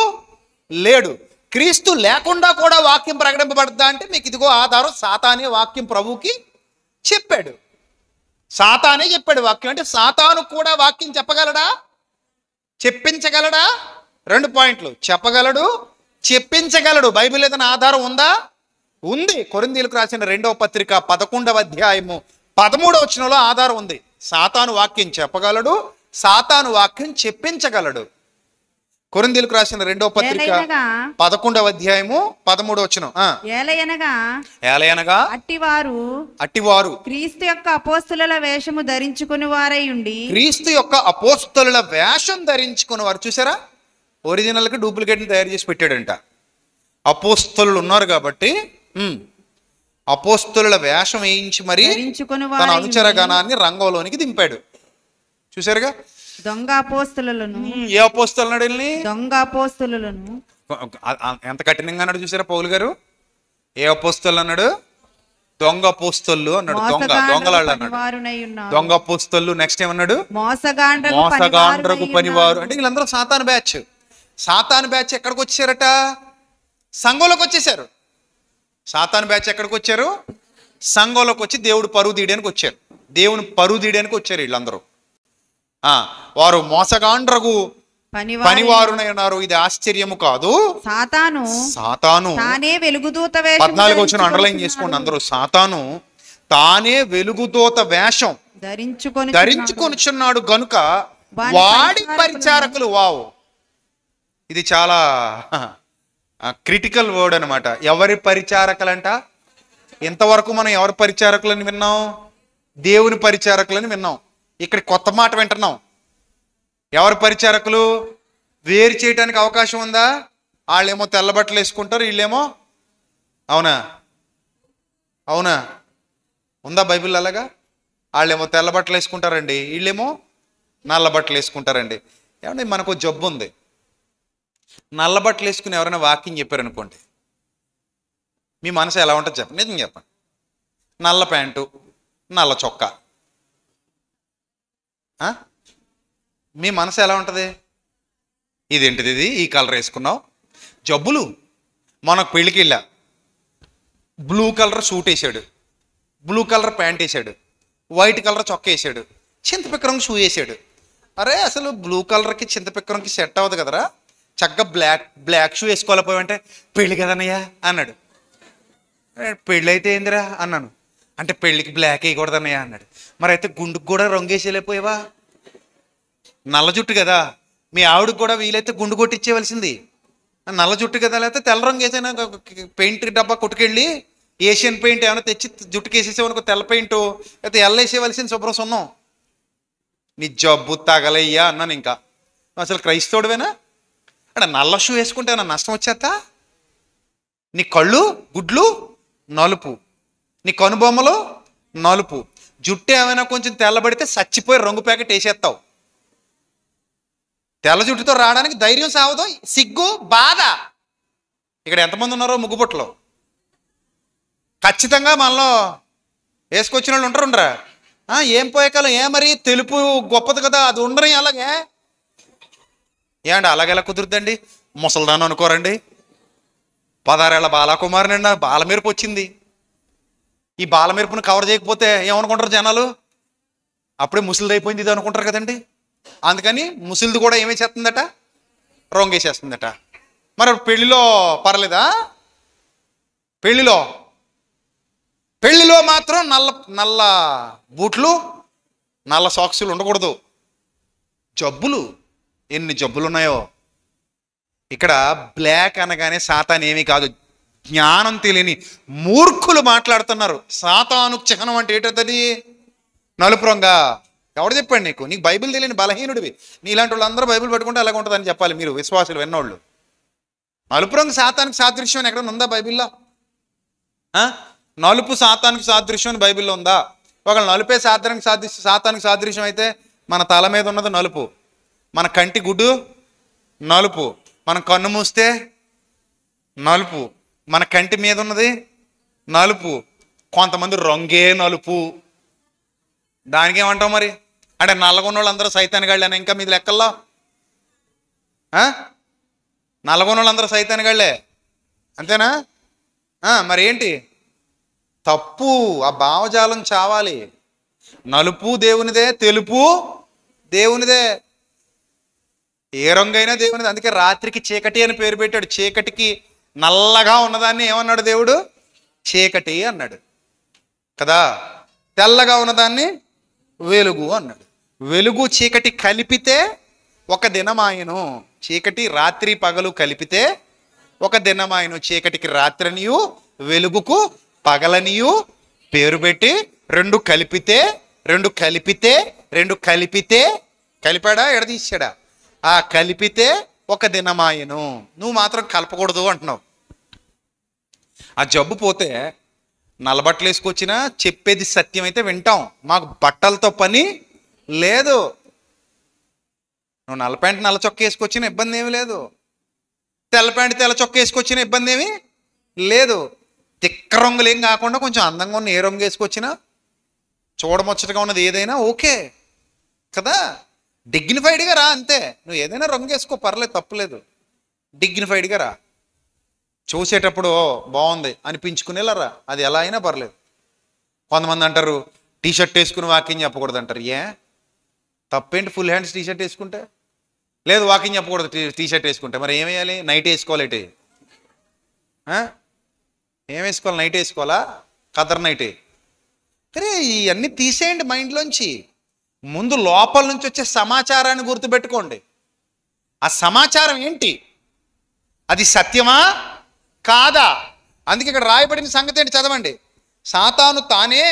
లేడు. క్రీస్తు లేకుండా కూడా వాక్యం ప్రకటింపబడద్దా అంటే మీకు ఇదిగో ఆధారం, సాతానే వాక్యం ప్రభువుకి చెప్పాడు. సాతానే చెప్పాడు వాక్యం అంటే సాతాను కూడా వాక్యం చెప్పగలడా? చెప్పించగలడా? 2 పాయింట్లు, చెప్పగలడు, చెప్పించగలడు. బైబిల్ ఏదైనా ఆధారం ఉందా? ఉంది. కొరింథీయులకు రాసిన 2వ పత్రిక 11వ అధ్యాయము 13వ వచనంలో ఆధారం ఉంది. సాతాను వాక్యం చెప్పగలడు, సాతాను వాక్యం చెప్పించగలడు. కొరింథీయులకు రాసిన 2వ పత్రిక 11వ అధ్యాయము 13వ వచనం. ఏలయనగా అట్టివారు క్రీస్తు యొక్క అపోస్తలుల వేషము ధరించుకుని వారై ఉండి, క్రీస్తు యొక్క అపోస్తలుల వేషం ధరించుకుని వారు. చూసారా, ఒరిజినల్కి డూప్లికేట్ని తయారు చేసి పెట్టాడంట. అపోస్తలులు ఉన్నారు కాబట్టి అపోస్తలుల వేషం వేయించి మరి ధరించుకొని తన అనుచర గణాన్ని రంగంలోనికి దింపాడు. చూసారుగా, దొంగ అపోస్తలులను ఏ అపోస్తలు అన్నాడు వీళ్ళని? దొంగ అపోస్తలులను ఎంత కఠినంగా అన్నాడు చూసారా పౌలు గారు? ఏ అపోస్తలు అన్నాడు? దొంగ అపోస్తలు అన్నాడు. దొంగలాళ్ళు అన్నాడు. పనివారునై ఉన్నారు. దొంగ అపోస్తలు. నెక్స్ట్ ఏమన్నాడు? మోసగాండ్రకు మోసగాండ్రకు పనివారు. అంటే వీళ్ళందరూ సాతాను బ్యాచ్. సాతాను బ్యాచ్ ఎక్కడికి వచ్చారట? సంఘంలోకి వచ్చేసారు. సాతాను బ్యాచ్ ఎక్కడికి వచ్చారు? సంఘంలోకి వచ్చి దేవుడు పరువు తీయడానికి వచ్చారు. దేవుని పరువు తీయడానికి వచ్చారు వీళ్ళందరూ. వారు మోసగాండ్రకు పనివారునై ఉన్నారు. ఇది ఆశ్చర్యము కాదు. సాతాను తానే వెలుగుదూత 14 వచ్చిన అండర్లైన్ చేసుకోండి అందరూ. సాతాను తానే వెలుగుదూత వేషం ధరించుకొనుచున్నాడు గనుక వాడి పరిచారకులు. వావ్, ఇది చాలా క్రిటికల్ వర్డ్ అనమాట. ఎవరి పరిచారకులంట? ఇంతవరకు మనం ఎవరి పరిచారకులని విన్నాం? దేవుని పరిచారకులని విన్నాం. ఇక్కడ కొత్త మాట వింటున్నాం. ఎవరి పరిచారకులు? వేరు చేయడానికి అవకాశం ఉందా? వాళ్ళేమో తెల్ల బట్టలు వేసుకుంటారు, వీళ్ళేమో అవునా ఉందా బైబిల్ అలాగా? వాళ్ళేమో తెల్ల బట్టలు వేసుకుంటారండి, వీళ్ళేమో నల్ల బట్టలు వేసుకుంటారండి. ఏమంటే మనకు జబ్బు ఉంది. నల్ల బట్టలు వేసుకుని ఎవరైనా వాకింగ్ చెప్పారనుకోండి, మీ మనసు ఎలా ఉంటుంది చెప్పండి, నిజం చెప్పండి. నల్ల ప్యాంటు, నల్ల చొక్కా, మీ మనసు ఎలా ఉంటుంది? ఇదేంటిది, ఇది ఈ కలర్ వేసుకున్నావు? జబ్బులు. మనకు పెళ్ళికి వెళ్ళా, బ్లూ కలర్ సూట్ వేసాడు, బ్లూ కలర్ ప్యాంట్ వేసాడు, వైట్ కలర్ చొక్కా వేసాడు, చింతపిక్క రంగు షూ వేసాడు. అరే అసలు బ్లూ కలర్కి చింతపిక్క రంగుకి సెట్ అవ్వదు కదరా, చక్కగా బ్లాక్ షూ వేసుకోలేకపోయావంటే పెళ్ళి కదన్నయ్యా అన్నాడు. పెళ్ళి అయితే ఏందిరా అన్నాను. అంటే పెళ్ళికి బ్లాక్ వేయకూడదన్నయ్యా అన్నాడు. మరి అయితే గుండుకు కూడా రంగు వేసేలేకపోయావా? నల్ల జుట్టు కదా, మీ ఆవిడకు కూడా వీలైతే గుండు కొట్టించేవలసింది. నల్ల జుట్టు కదా, లేకపోతే తెల్ల రంగు వేసైనా పెయింట్ డబ్బా కొట్టుకెళ్ళి ఏషియన్ పెయింట్ ఏమైనా తెచ్చి జుట్టుకి వేసేసేవనుకో, తెల్ల పెయింట్ అయితే ఎల్ల వేసేవలసింది, శుభ్రం సున్నం. నీ జబ్బు తగలయ్యా అన్నాను. ఇంకా అసలు క్రైస్తవుడివేనా? అంటే నల్ల షూ వేసుకుంటే ఏమన్నా నష్టం వచ్చేస్తా? నీ కళ్ళు గుడ్లు నలుపు, నీ కనుబొమ్మలు నలుపు, జుట్టు ఏమైనా కొంచెం తెల్లబడితే చచ్చిపోయి రంగు ప్యాకెట్ వేసేస్తావు. తెల్ల జుట్టుతో రావడానికి ధైర్యం సావదు, సిగ్గు బాధ. ఇక్కడ ఎంతమంది ఉన్నారో ముగ్గుపుట్టలో? ఖచ్చితంగా మనలో వేసుకొచ్చిన వాళ్ళు ఉండరా? ఏం పోయేకాలం మరి తెలుపు గొప్పది కదా, అది ఉండరు. అలాగే ఏమండి, అలాగెలా కుదురుద్దండి? ముసల్దాను అనుకోరండి, 16 ఏళ్ల బాలకుమారుని బాలమెరుపు వచ్చింది. ఈ బాలమెరుపును కవర్ చేయకపోతే ఏమనుకుంటారు జనాలు? అప్పుడే ముసలిది అయిపోయింది ఇది అనుకుంటారు కదండి. అందుకని ముసలిది కూడా ఏమేసేస్తుందట? రొంగేసేస్తుందట. మరి పెళ్లిలో పర్లేదా? పెళ్లిలో మాత్రం నల్ల బూట్లు, నల్ల సాక్సులు ఉండకూడదు. జబ్బులు, ఎన్ని జబ్బులు ఉన్నాయో. ఇక్కడ బ్లాక్ అనగానే సాతాను ఏమీ కాదు, జ్ఞానం తెలియని మూర్ఖులు మాట్లాడుతున్నారు. సాతాను చిహ్నం అంటే ఏంటది? నలుపు రంగా. ఎవడు చెప్పండి నీకు? నీకు బైబిల్ తెలియని బలహీనుడివి. నీలాంటి వాళ్ళందరూ బైబిల్ పట్టుకుంటే అలాగ ఉంటుందని చెప్పాలి మీరు, విశ్వాసులు విన్నోళ్ళు. నలుపు రంగు సాతానికి సాదృశ్యం అని ఎక్కడ ఉందా బైబిల్లో? నలుపు సాతానికి సాదృశ్యం అని బైబిల్లో ఉందా? ఒకళ్ళు నలుపే సాతానికి సాదృశ్యం అయితే మన తల మీద ఉన్నది నలుపు, మన కంటి గుడ్డు నలుపు, మనం కన్ను మూస్తే నలుపు, మన కంటి మీద ఉన్నది నలుపు, కొంతమంది రంగే నలుపు. దానికి ఏమంటావు మరి? అంటే నల్లగొన్న వాళ్ళందరూ సైతాన్గాళ్ళేనా? ఇంకా మీది లెక్కల్లో నల్లగొన్న వాళ్ళందరూ సైతాన్గాళ్ళే అంతేనా? మరి ఏంటి తప్పు? ఆ భావజాలం చావాలి. నలుపు దేవునిదే, తెలుపు దేవునిదే, ఏ రంగైనా దేవునిదే. అందుకే రాత్రికి చీకటి అని పేరు పెట్టాడు. చీకటికి నల్లగా ఉన్నదాన్ని ఏమన్నాడు దేవుడు? చీకటి అన్నాడు కదా. తెల్లగా ఉన్నదాన్ని వెలుగు అన్నాడు. వెలుగు చీకటి కలిపితే ఒక దినమాయను. చీకటి రాత్రి పగలు కలిపితే ఒక దినమాయను. చీకటికి రాత్రనియు వెలుగుకు పగలనియు పేరు పెట్టి రెండు కలిపితే కలిపాడా ఎడదీశాడా? ఆ కలిపితే ఒక దినమాయను. నువ్వు మాత్రం కలపకూడదు అంటున్నావు. ఆ జబ్బు పోతే నల్లబట్టలు వేసుకొచ్చినా చెప్పేది సత్యం అయితే వింటాం. మాకు బట్టలతో పని లేదు. నువ్వు నల్ల ప్యాంట్ నల్ల చొక్క వేసుకొచ్చిన ఇబ్బంది ఏమి లేదు, తెల్ల ప్యాంట్ తెల్ల చొక్క వేసుకొచ్చిన ఇబ్బంది ఏమి లేదు. తిక్క రంగులు ఏం కాకుండా కొంచెం అందంగా ఉన్న ఏ రంగు వేసుకొచ్చినా, చూడముచ్చటగా ఉన్నది ఏదైనా ఓకే కదా. డిగ్నిఫైడ్గా రా అంతే. నువ్వు ఏదైనా రంగు వేసుకో, పర్లేదు, తప్పులేదు. డిగ్నిఫైడ్గా రా. చూసేటప్పుడు బాగుంది అనిపించుకునేలా రా, అది ఎలా అయినా పర్లేదు. కొంతమంది అంటారు టీషర్ట్ వేసుకుని వాకింగ్ చెప్పకూడదు అంటారు. ఏ తప్పేంటి ఫుల్ హ్యాండ్స్ టీషర్ట్ వేసుకుంటే? లేదు వాకింగ్ చెప్పకూడదు టీషర్ట్ వేసుకుంటే. మరి ఏం వేయాలి? నైట్ వేసుకోవాలి. ఏం వేసుకోవాలి? నైట్ వేసుకోవాలా? కదర్ నైటే. అరే ఇవన్నీ తీసేయండి మైండ్లోంచి. ముందు లోపల నుంచి వచ్చే సమాచారాన్ని గుర్తుపెట్టుకోండి. ఆ సమాచారం ఏంటి? అది సత్యమా కాదా? అందుకే ఇక్కడ రాయబడిన సంగతి ఏంటి చదవండి. సాతాను తానే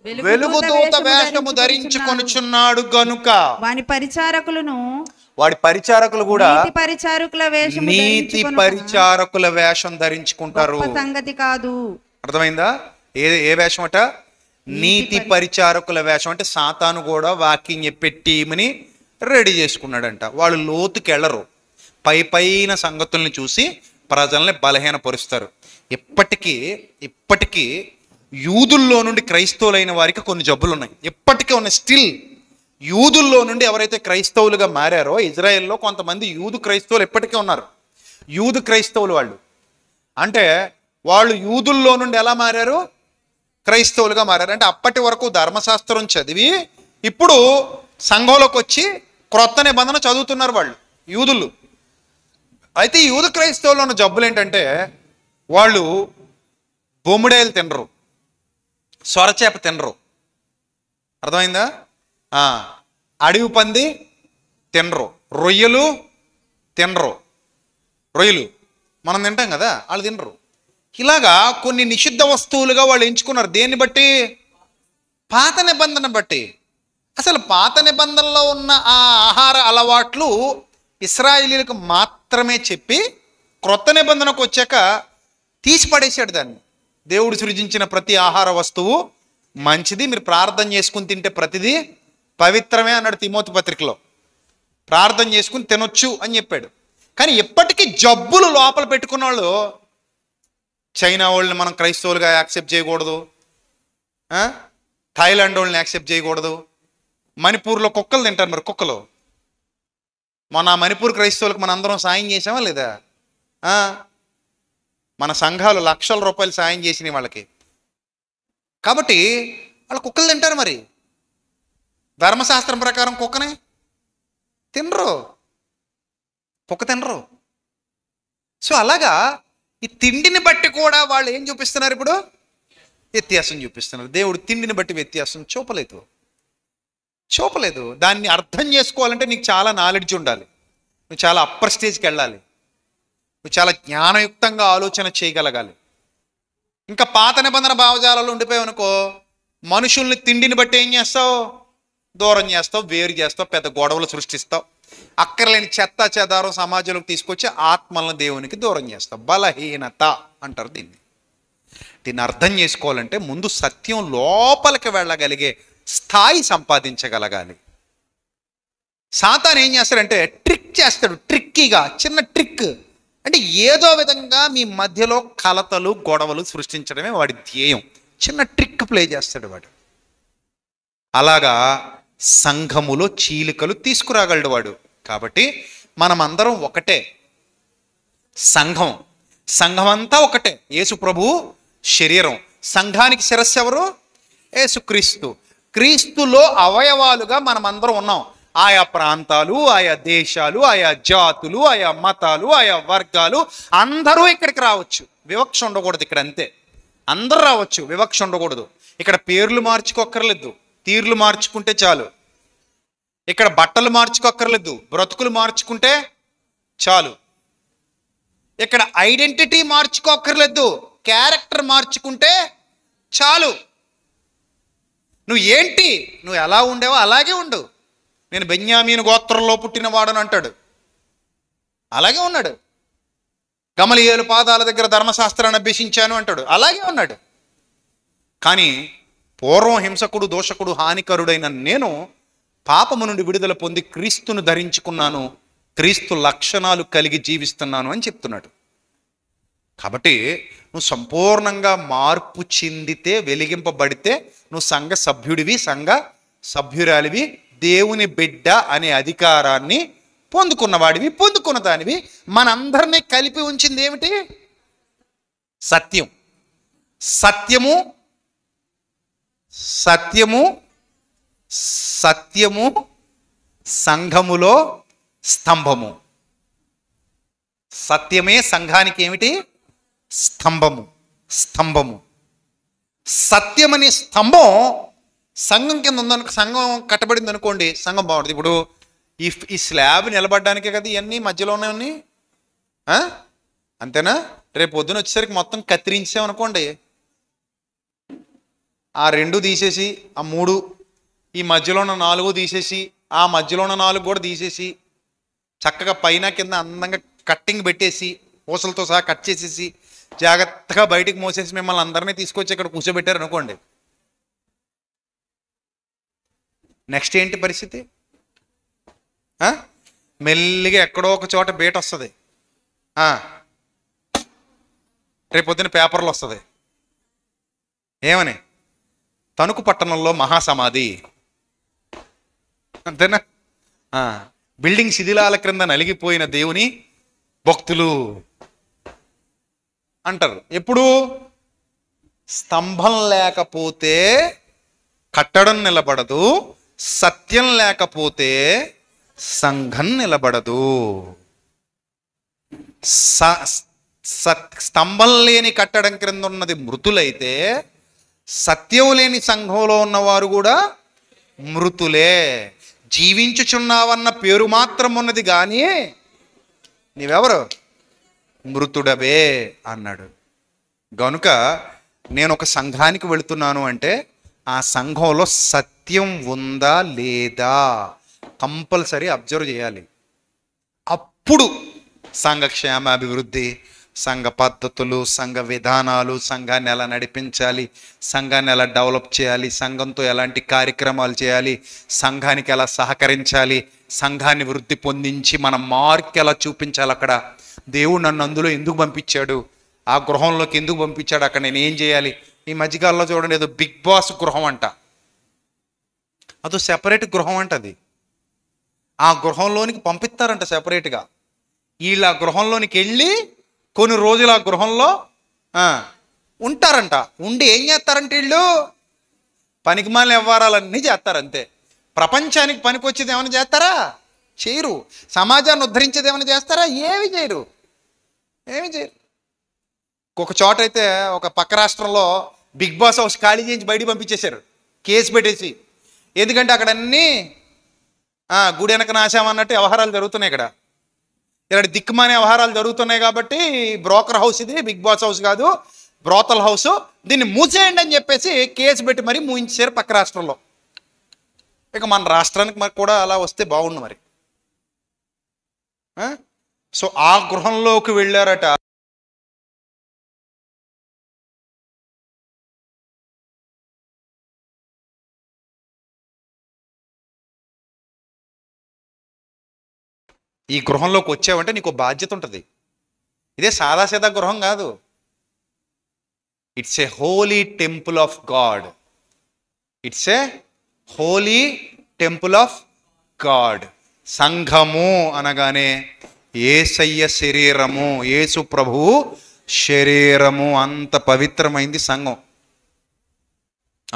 వెలుగుదూత వేషము ధరించుకొనుచున్నాడు గనుక వాని పరిచారకులను, వాడి పరిచారకులు కూడా నీతి పరిచారకుల వేషం ధరించుకుంటారు. సంగతి కాదు. అర్థమైందా? ఏ వేషం అట? నీతి పరిచారకుల వేషం. అంటే సాతాను కూడా వాకింగ్ చెప్పే టీంని రెడీ చేసుకున్నాడంట. వాళ్ళు లోతుకి వెళ్ళరు, పైన సంగతుల్ని చూసి ప్రజల్ని బలహీనపరుస్తారు. ఇప్పటికీ యూదుల్లో నుండి క్రైస్తవులైన వారికి కొన్ని జబ్బులు ఉన్నాయి, ఇప్పటికీ ఉన్నాయి. స్టిల్ యూదుల్లో నుండి ఎవరైతే క్రైస్తవులుగా మారారో, ఇజ్రాయెల్లో కొంతమంది యూదు క్రైస్తవులు ఎప్పటికీ ఉన్నారు. యూదు క్రైస్తవులు వాళ్ళు అంటే వాళ్ళు యూదుల్లో నుండి ఎలా మారారు? క్రైస్తవులుగా మారారు. అంటే అప్పటి వరకు ధర్మశాస్త్రం చదివి ఇప్పుడు సంఘంలోకి వచ్చి క్రొత్త నిబంధన చదువుతున్నారు వాళ్ళు యూదులు. అయితే ఈ యూదు క్రైస్తవులు ఉన్న జబ్బులు ఏంటంటే వాళ్ళు బొమ్మిడేలు తినరు, సొరచేప తినరు. అర్థమైందా? అడవి పంది తినరు, రొయ్యలు తినరు. రొయ్యలు మనం తింటాం కదా, వాళ్ళు తినరు. ఇలాగా కొన్ని నిషిద్ధ వస్తువులుగా వాళ్ళు ఎంచుకున్నారు. దేన్ని బట్టి? పాత నిబంధన బట్టి. అసలు పాత నిబంధనలో ఉన్న ఆ ఆహార అలవాట్లు ఇశ్రాయేలీలకు మాత్రమే చెప్పి క్రొత్త నిబంధనకు వచ్చాక తీసి పడేశాడు దాన్ని. దేవుడు సృజించిన ప్రతి ఆహార వస్తువు మంచిది, మీరు ప్రార్థన చేసుకుని తింటే ప్రతిదీ పవిత్రమే అన్నాడు తిమోతి పత్రికలో. ప్రార్థన చేసుకుని తినొచ్చు అని చెప్పాడు. కానీ ఎప్పటికీ జబ్బులు లోపల పెట్టుకున్న వాళ్ళు, చైనా వాళ్ళని మనం క్రైస్తవులుగా యాక్సెప్ట్ చేయకూడదు, థాయిలాండ్ వాళ్ళని యాక్సెప్ట్ చేయకూడదు, మణిపూర్లో కుక్కలు తింటారు. మరి కుక్కలు మన మణిపూర్ క్రైస్తవులకు మన అందరం సాయం చేసామా లేదా? మన సంఘాలు లక్షల రూపాయలు సాయం చేసినాయి వాళ్ళకి. కాబట్టి వాళ్ళు కుక్కలు తింటారు. మరి ధర్మశాస్త్రం ప్రకారం కుక్కనే తినరు, కుక్క తినరు. సో అలాగా ఈ తిండిని బట్టి కూడా వాళ్ళు ఏం చూపిస్తున్నారు? ఇప్పుడు వ్యత్యాసం చూపిస్తున్నారు. దేవుడు తిండిని బట్టి వ్యత్యాసం చూపలేదు. దాన్ని అర్థం చేసుకోవాలంటే నీకు చాలా నాలెడ్జ్ ఉండాలి, నువ్వు చాలా అప్పర్ స్టేజ్కి వెళ్ళాలి, నువ్వు చాలా జ్ఞానయుక్తంగా ఆలోచన చేయగలగాలి. ఇంకా పాత నిబంధన భావజాలలో ఉండిపోయావనుకో, మనుషుల్ని తిండిని బట్టి ఏం చేస్తావు? దూరం చేస్తావు, వేరు చేస్తావు, పెద్ద గొడవలు సృష్టిస్తావు, అక్కర్లేని చెత్త చెదారం సమాజంలోకి తీసుకొచ్చి ఆత్మలను దేవునికి దూరం చేస్తావు. బలహీనత అంటారు దీన్ని. దీన్ని అర్థం చేసుకోవాలంటే ముందు సత్యం లోపలికి వెళ్ళగలిగే స్థాయి సంపాదించగలగాలి. సాతాను ఏం చేస్తాడంటే ట్రిక్ చేస్తాడు, ట్రిక్కీగా, చిన్న ట్రిక్. అంటే ఏదో విధంగా మీ మధ్యలో కలతలు గొడవలు సృష్టించడమే వాడి ధ్యేయం. చిన్న ట్రిక్ ప్లే చేస్తాడు వాడు. అలాగా సంఘములో చీలికలు తీసుకురాగలడు వాడు. కాబట్టి మనమందరం ఒకటే. సంఘం అంతా ఒకటే. యేసు ప్రభువు శరీరం. సంఘానికి శిరస్సు ఎవరు? యేసుక్రీస్తు. క్రీస్తులో అవయవాలుగా మనమందరం ఉన్నాం. ఆయా ప్రాంతాలు, ఆయా దేశాలు, ఆయా జాతులు, ఆయా మతాలు, ఆయా వర్గాలు అందరూ ఇక్కడికి రావచ్చు. వివక్ష ఉండకూడదు ఇక్కడ. అంతే, అందరూ రావచ్చు, వివక్ష ఉండకూడదు. ఇక్కడ పేర్లు మార్చుకోక్కర్లేదు, తీర్లు మార్చుకుంటే చాలు. ఇక్కడ బట్టలు మార్చుకోక్కర్లేదు, బ్రతుకులు మార్చుకుంటే చాలు. ఇక్కడ ఐడెంటిటీ మార్చుకోక్కర్లేదు, క్యారెక్టర్ మార్చుకుంటే చాలు. నువ్వు ఏంటి, నువ్వు ఎలా ఉండేవో అలాగే ఉండు. నేను బెన్యామీను గోత్రంలో పుట్టినవాడని అంటాడు, అలాగే ఉన్నాడు. గమలీయేలు పాదాల దగ్గర ధర్మశాస్త్రాన్ని అభ్యసించాను అంటాడు, అలాగే ఉన్నాడు. కానీ పూర్వం హింసకుడు, దోషకుడు, హానికరుడైన నేను పాపము నుండి విడుదల పొంది క్రీస్తును ధరించుకున్నాను, క్రీస్తు లక్షణాలు కలిగి జీవిస్తున్నాను అని చెప్తున్నాడు. కాబట్టి నువ్వు సంపూర్ణంగా మార్పు చెందితే, వెలిగింపబడితే నువ్వు సంఘ సభ్యుడివి, సంఘ సభ్యురాలివి, దేవుని బిడ్డ అనే అధికారాన్ని పొందుకున్నవాడివి, పొందుకున్న దానివి. మనందరినీ కలిపి ఉంచింది ఏమిటి? సత్యం. సత్యము సత్యము సత్యము సంఘములో స్తంభము. సత్యమే సంఘానికి ఏమిటి? స్తంభము. స్తంభము. సత్యమనే స్తంభం సంఘం కింద ఉందనుకో, సంఘం కట్టబడింది అనుకోండి, సంఘం బాగుంటుంది. ఇప్పుడు ఈ స్లాబ్ నిలబడడానికే కదా ఇవన్నీ మధ్యలోనే ఉన్నాయి, అంతేనా? రేపు పొద్దున వచ్చేసరికి మొత్తం కత్తిరించామనుకోండి, ఆ 2 తీసేసి, ఆ 3, ఈ మధ్యలో ఉన్న 4 తీసేసి, ఆ మధ్యలో ఉన్న 4 కూడా తీసేసి, చక్కగా పైన కింద అందంగా కట్టింగ్ పెట్టేసి, పూసలతో సహా కట్ చేసేసి, జాగ్రత్తగా బయటికి మోసేసి మిమ్మల్ని అందరినీ తీసుకొచ్చి ఇక్కడ కూర్చోబెట్టారు అనుకోండి, నెక్స్ట్ ఏంటి పరిస్థితి? మెల్లిగా ఎక్కడో ఒక చోట బీట వస్తుంది, రేపు పొద్దున పేపర్లు వస్తుంది, ఏమని? తణుకు పట్టణంలో మహాసమాధి, అంతేనా? బిల్డింగ్ శిథిలాల క్రింద నలిగిపోయిన దేవుని భక్తులు అంటారు. ఎప్పుడు? స్తంభం లేకపోతే కట్టడం నిలబడదు, సత్యం లేకపోతే సంఘం నిలబడదు. స్తంభం లేని కట్టడం క్రింద ఉన్నది మృతులైతే, సత్యం లేని సంఘంలో ఉన్నవారు కూడా మృతులే. జీవించుచున్నావన్న పేరు మాత్రం ఉన్నది కానీ నీవెవరు? మృతుడవే అన్నాడు. గనుక నేను ఒక సంఘానికి వెళుతున్నాను అంటే ఆ సంఘంలో సత్యం ఉందా లేదా కంపల్సరీ అబ్జర్వ్ చేయాలి. అప్పుడు సంఘ క్షేమాభివృద్ధి, సంఘ పద్ధతులు, సంఘ విధానాలు, సంఘాన్ని ఎలా నడిపించాలి, సంఘాన్ని ఎలా డెవలప్ చేయాలి, సంఘంతో ఎలాంటి కార్యక్రమాలు చేయాలి, సంఘానికి ఎలా సహకరించాలి, సంఘాన్ని వృద్ధి పొందించి మన మార్క్ ఎలా చూపించాలి, అక్కడ దేవుడు నన్ను అందులో ఎందుకు పంపించాడు, ఆ గృహంలోకి ఎందుకు పంపించాడు, అక్కడ నేను ఏం చేయాలి. ఈ మధ్యకాలంలో చూడండి, ఏదో బిగ్ బాస్ గృహం అంట, అదో సెపరేట్ గృహం అంట. అది ఆ గృహంలోనికి పంపిస్తారంట సెపరేట్గా. వీళ్ళు ఆ గృహంలోనికి వెళ్ళి కొన్ని రోజులు ఆ గృహంలో ఉంటారంట. ఉండి ఏం చేస్తారంటే వీళ్ళు పనికిమాలిన వ్యవహారాలన్నీ చేస్తారు అంతే. ప్రపంచానికి పనికొచ్చేది ఏమైనా చేస్తారా? చేయరు. సమాజాన్ని ఉద్ధరించేది ఏమైనా చేస్తారా? ఏమి చేయరు, ఏమి చేయరు. ఒక చోట అయితే ఒక పక్క రాష్ట్రంలో బిగ్ బాస్ హౌస్ ఖాళీ చేయించి బయటికి పంపించేశారు, కేసు పెట్టేసి. ఎందుకంటే అక్కడ అన్నీ గుడి వెనక నాశామన్నట్టు వ్యవహారాలు జరుగుతున్నాయి. ఇక్కడ దిక్కుమానే వ్యవహారాలు జరుగుతున్నాయి కాబట్టి బ్రోకర్ హౌస్ ఇది, బిగ్ బాస్ హౌస్ కాదు, బ్రోతల్ హౌస్, దీన్ని మూసేయండి అని చెప్పేసి కేసు పెట్టి మరీ మూయించారు పక్క రాష్ట్రంలో. ఇక మన రాష్ట్రానికి మరి కూడా అలా వస్తే బాగుండు మరి. సో ఆ గృహంలోకి వెళ్ళారట. ఈ గృహంలోకి వచ్చావంటే నీకు బాధ్యత ఉంటుంది. ఇదే సాదాసీదా గృహం కాదు. It's a Holi temple of God. It's a Holi temple of God. సంఘము అనగానే యేసయ్య శరీరము, యేసు ప్రభువు శరీరము, అంత పవిత్రమైంది సంఘం.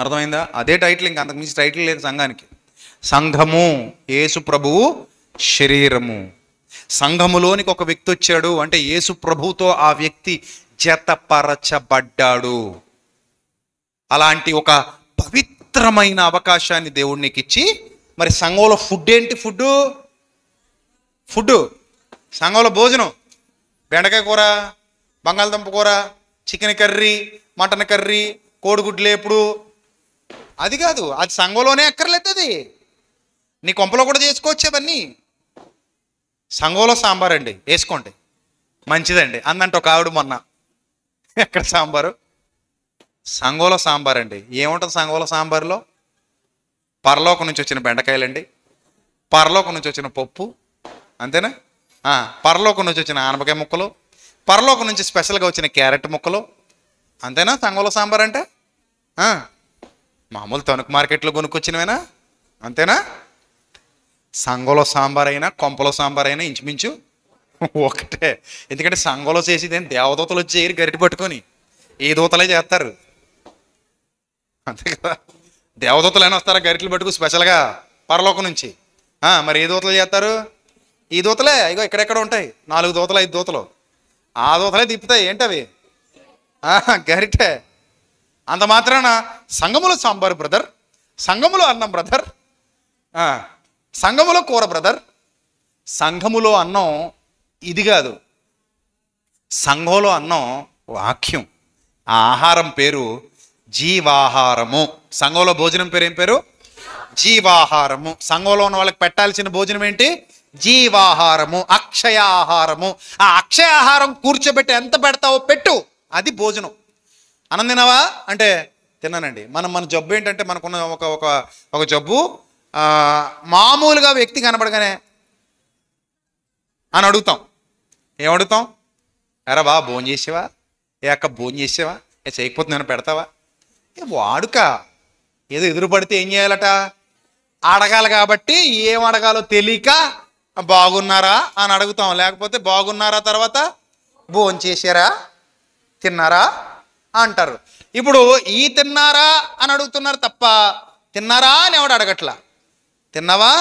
అర్థమైందా? అదే టైటిల్, ఇంకా అంతకుమించి టైటిల్ లేదు సంఘానికి. సంఘము, యేసు ప్రభువు శరీరము. సంఘములోనికి ఒక వ్యక్తి వచ్చాడు అంటే యేసు ప్రభువుతో ఆ వ్యక్తి జతపరచబడ్డాడు. అలాంటి ఒక పవిత్రమైన అవకాశాన్ని దేవుడు నీకు ఇచ్చి, మరి సంఘంలో ఫుడ్ ఏంటి? ఫుడ్ సంఘంలో భోజనం బెండకాయ కూర, బంగాళదుంప కూర, చికెన్ కర్రీ, మటన్ కర్రీ, కోడిగుడ్లు ఎప్పుడు, అది కాదు. అది సంఘంలోనే అక్కర్లేదు. అది నీ కొంపలో కూడా చేసుకోవచ్చు. అవన్నీ సంఘంలో సాంబార్ అండి, వేసుకోండి, మంచిదండి అందంటే ఒక ఆవిడ మొన్న, ఎక్కడ సాంబారు, సంఘంలో సాంబార్ అండి. ఏముంటుంది సంఘంలో సాంబార్లో? పరలోకం నుంచి వచ్చిన బెండకాయలండి, పరలోకం నుంచి వచ్చిన పప్పు, అంతేనా? పరలోకం నుంచి వచ్చిన ఆనపకాయ ముక్కలు, పరలోకం నుంచి స్పెషల్గా వచ్చిన క్యారెట్ ముక్కలు, అంతేనా సంఘంలో సాంబార్ అంటే? మామూలు తణుకు మార్కెట్లో కొనుక్కొచ్చినవేనా? అంతేనా? సంఘంలో సాంబార్ అయినా కొంపలో సాంబార్ అయినా ఇంచుమించు ఒకటే. ఎందుకంటే సంఘంలో చేసేది దేవదూతలు వచ్చి చేయరు గరిటె పట్టుకొని, ఏ దూతలే చేస్తారు, అంతే కదా. దేవదూతలైనా వస్తారా గరిటెలు పట్టుకు స్పెషల్గా పరలోకం నుంచి? మరి ఏ దూతలు చేస్తారు? ఈ దూతలే. ఇగో ఇక్కడెక్కడ ఉంటాయి 4 దూతలు 5 దూతలు, ఆ దూతలే తిప్పుతాయి. ఏంటవి? గరిటె. అంత మాత్రాన సంఘములో సాంబారు బ్రదర్, సంఘములో అన్నం బ్రదర్, సంఘములో కూర బ్రదర్. సంఘములో అన్నం ఇది కాదు, సంఘంలో అన్నం వాక్యం. ఆ ఆహారం పేరు జీవాహారము. సంఘంలో భోజనం పేరు ఏం పేరు? జీవాహారము. సంఘంలో ఉన్న వాళ్ళకి పెట్టాల్సిన భోజనం ఏంటి? జీవాహారము, అక్షయ ఆహారము. ఆ అక్షయ ఆహారం కూర్చోబెట్టి ఎంత పెడతావో పెట్టు, అది భోజనం. అన్నం తినవా అంటే తిన్నానండి. మన జబ్బు ఏంటంటే మనకున్న ఒక జబ్బు, మామూలుగా వ్యక్తి కనబడగానే అని అడుగుతాం. ఏమడుగుతాం? ఎరా బా భోజనం చేసేవా? ఏ అక్క భోజనం చేసేవా? చేయకపోతే నేను పెడతావా? వాడుక ఏదో ఎదురు పడితే ఏం చేయాలట? అడగాలి. కాబట్టి ఏం అడగాలో తెలియక బాగున్నారా అని అడుగుతాం. లేకపోతే బాగున్నారా తర్వాత భోజనం చేశారా, తిన్నారా అంటారు. ఇప్పుడు ఈ తిన్నారా అని అడుగుతున్నారు తప్ప తిన్నారా అని ఎవడు అడగట్లా. తిన్నావా,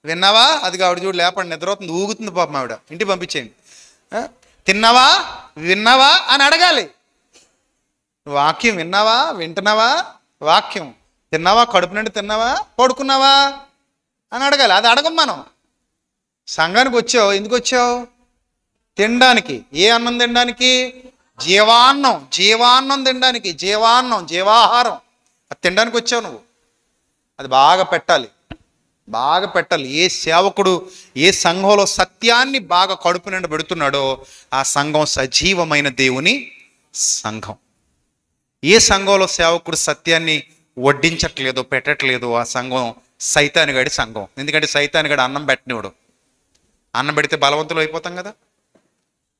విన్నావా? అది ఆవిడ చూడు లేపండి, నిద్రవుతుంది, ఊగుతుంది పాపం ఆవిడ, ఇంటికి పంపించేయండి. తిన్నావా, విన్నావా అని అడగాలి. వాక్యం విన్నావా, వింటున్నావా? వాక్యం తిన్నావా, కడుపు నుండి తిన్నావా, పడుకున్నావా అని అడగాలి. అది అడగం మనం. సంఘానికి వచ్చావు, ఎందుకు వచ్చావు? తినడానికి. ఏ అన్నం తినడానికి? జీవాన్నం. జీవాన్నం తినడానికి. జీవాన్నం, జీవాహారం, అది తినడానికి వచ్చావు నువ్వు. అది బాగా పెట్టాలి, బాగా పెట్టాలి. ఏ సేవకుడు ఏ సంఘంలో సత్యాన్ని బాగా కడుపు నిండా పెడుతున్నాడో ఆ సంఘం సజీవమైన దేవుని సంఘం. ఏ సంఘంలో సేవకుడు సత్యాన్ని వడ్డించట్లేదో, పెట్టట్లేదో ఆ సంఘం సైతానుగాడి సంఘం. ఎందుకంటే సైతానుగాడు అన్నం పెట్టినవాడు. అన్నం పెడితే బలవంతులు అయిపోతాం కదా.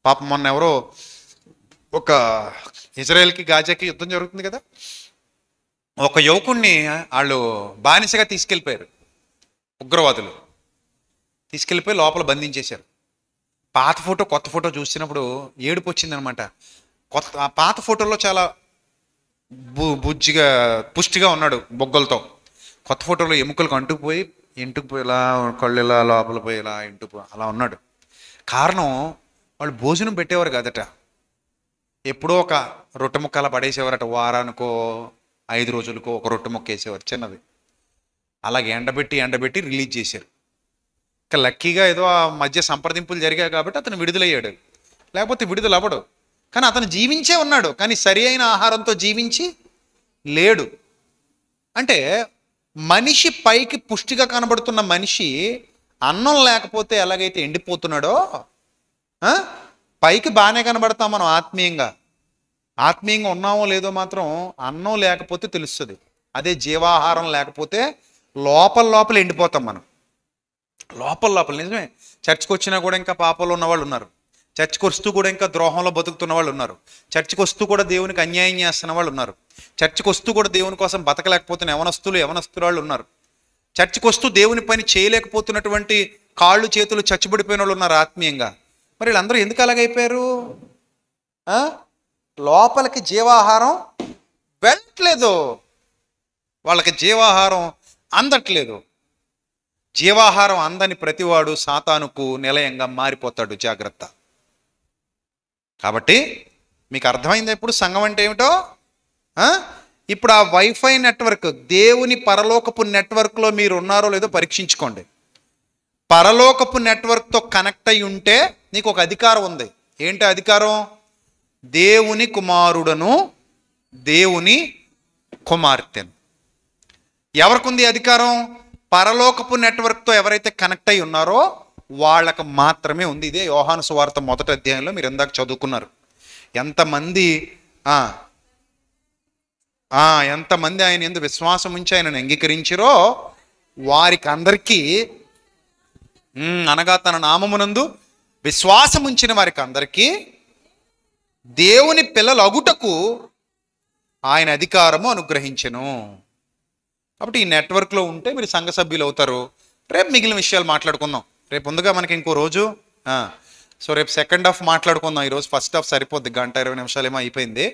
పాపం మొన్న ఎవరో ఒక ఇజ్రాయెల్కి గాజాకి యుద్ధం జరుగుతుంది కదా, ఒక యువకుడిని వాళ్ళు బానిసగా తీసుకెళ్ళిపోయారు. ఉగ్రవాదులు తీసుకెళ్ళిపోయి లోపల బంధించేశారు. పాత ఫోటో కొత్త ఫోటో చూసినప్పుడు ఏడుపు వచ్చిందనమాట. ఆ పాత ఫోటోలో చాలా బుజ్జిగా పుష్టిగా ఉన్నాడు బొగ్గలతో. కొత్త ఫోటోలో ఎముకలకు అంటుకుపోయి ఇంటుకుపోయి ఇలా కళ్ళు ఇలా లోపల పోయి ఇలా ఇంటుకుపోయి అలా ఉన్నాడు. కారణం వాళ్ళు భోజనం పెట్టేవారు కాదట. ఎప్పుడో ఒక రొట్టె ముక్క అలా పడేసేవారట. వారానికో 5 రోజులకో ఒక రొట్టె ముక్క వేసేవారు చిన్నది. అలాగే ఎండబెట్టి రిలీజ్ చేశారు. ఇంకా లక్కీగా ఏదో ఆ మధ్య సంప్రదింపులు జరిగాయి కాబట్టి అతను విడుదలయ్యాడు, లేకపోతే విడుదల అవ్వడు. కానీ అతను జీవించే ఉన్నాడు, కానీ సరి అయిన ఆహారంతో జీవించి లేడు. అంటే మనిషి పైకి పుష్టిగా కనబడుతున్న మనిషి అన్నం లేకపోతే ఎలాగైతే ఎండిపోతున్నాడో, పైకి బాగానే కనబడతాం మనం ఆత్మీయంగా ఉన్నామో లేదో మాత్రం అన్నం లేకపోతే తెలుస్తుంది. అదే జీవాహారం లేకపోతే లోపల ఎండిపోతాం మనం. లోపల నిజమే. చర్చికి వచ్చినా కూడా ఇంకా పాపంలో ఉన్న వాళ్ళు ఉన్నారు. చర్చికి వస్తూ కూడా ఇంకా ద్రోహంలో బతుకుతున్న వాళ్ళు ఉన్నారు. చర్చికి వస్తూ కూడా దేవునికి అన్యాయం చేస్తున్న వాళ్ళు ఉన్నారు. చర్చికి వస్తూ కూడా దేవుని కోసం బతకలేకపోతున్న యవనస్తులు వాళ్ళు ఉన్నారు. చర్చికి వస్తూ దేవుని పని చేయలేకపోతున్నటువంటి కాళ్ళు చేతులు చచ్చిపడిపోయిన వాళ్ళు ఉన్నారు ఆత్మీయంగా. మరి వీళ్ళందరూ ఎందుకు అలాగైపోయారు? లోపలికి జీవాహారం వెళ్ళట్లేదు, వాళ్ళకి జీవాహారం అందట్లేదు. జీవాహారం అందని ప్రతివాడు సాతానుకు నిలయంగా మారిపోతాడు. జాగ్రత్త. కాబట్టి మీకు అర్థమైంది ఇప్పుడు సంఘం అంటే ఏమిటో. ఇప్పుడు ఆ వైఫై నెట్వర్క్, దేవుని పరలోకపు నెట్వర్క్లో మీరు ఉన్నారో లేదో పరీక్షించుకోండి. పరలోకపు నెట్వర్క్తో కనెక్ట్ అయి ఉంటే నీకు ఒక అధికారం ఉంది. ఏంటి అధికారం? దేవుని కుమారుడను దేవుని కుమార్తెను. ఎవరికుంది అధికారం? పరలోకపు నెట్వర్క్తో ఎవరైతే కనెక్ట్ అయి ఉన్నారో వాళ్ళకు మాత్రమే ఉంది. ఇదే యోహాను సువార్త 1వ అధ్యాయంలో మీరు ఇందాక చదువుకున్నారు. ఎంతమంది ఎంతమంది ఆయన యందు విశ్వాసం ఉంచి ఆయనను అంగీకరించిరో వారికి అందరికీ, అనగా తన నామమునందు విశ్వాసం ఉంచిన వారికి అందరికీ దేవుని పిల్లలు అగుటకు ఆయన అధికారము అనుగ్రహించెను. కాబట్టి ఈ నెట్వర్క్లో ఉంటే మీరు సంఘ సభ్యులు అవుతారు. రేపు మిగిలిన విషయాలు మాట్లాడుకుందాం. రేపు ముందుగా మనకి ఇంకో రోజు, సో రేపు సెకండ్ హాఫ్ మాట్లాడుకుందాం. ఈరోజు ఫస్ట్ హాఫ్ సరిపోద్ది, 1-20 నిమిషాలు ఏమో అయిపోయింది,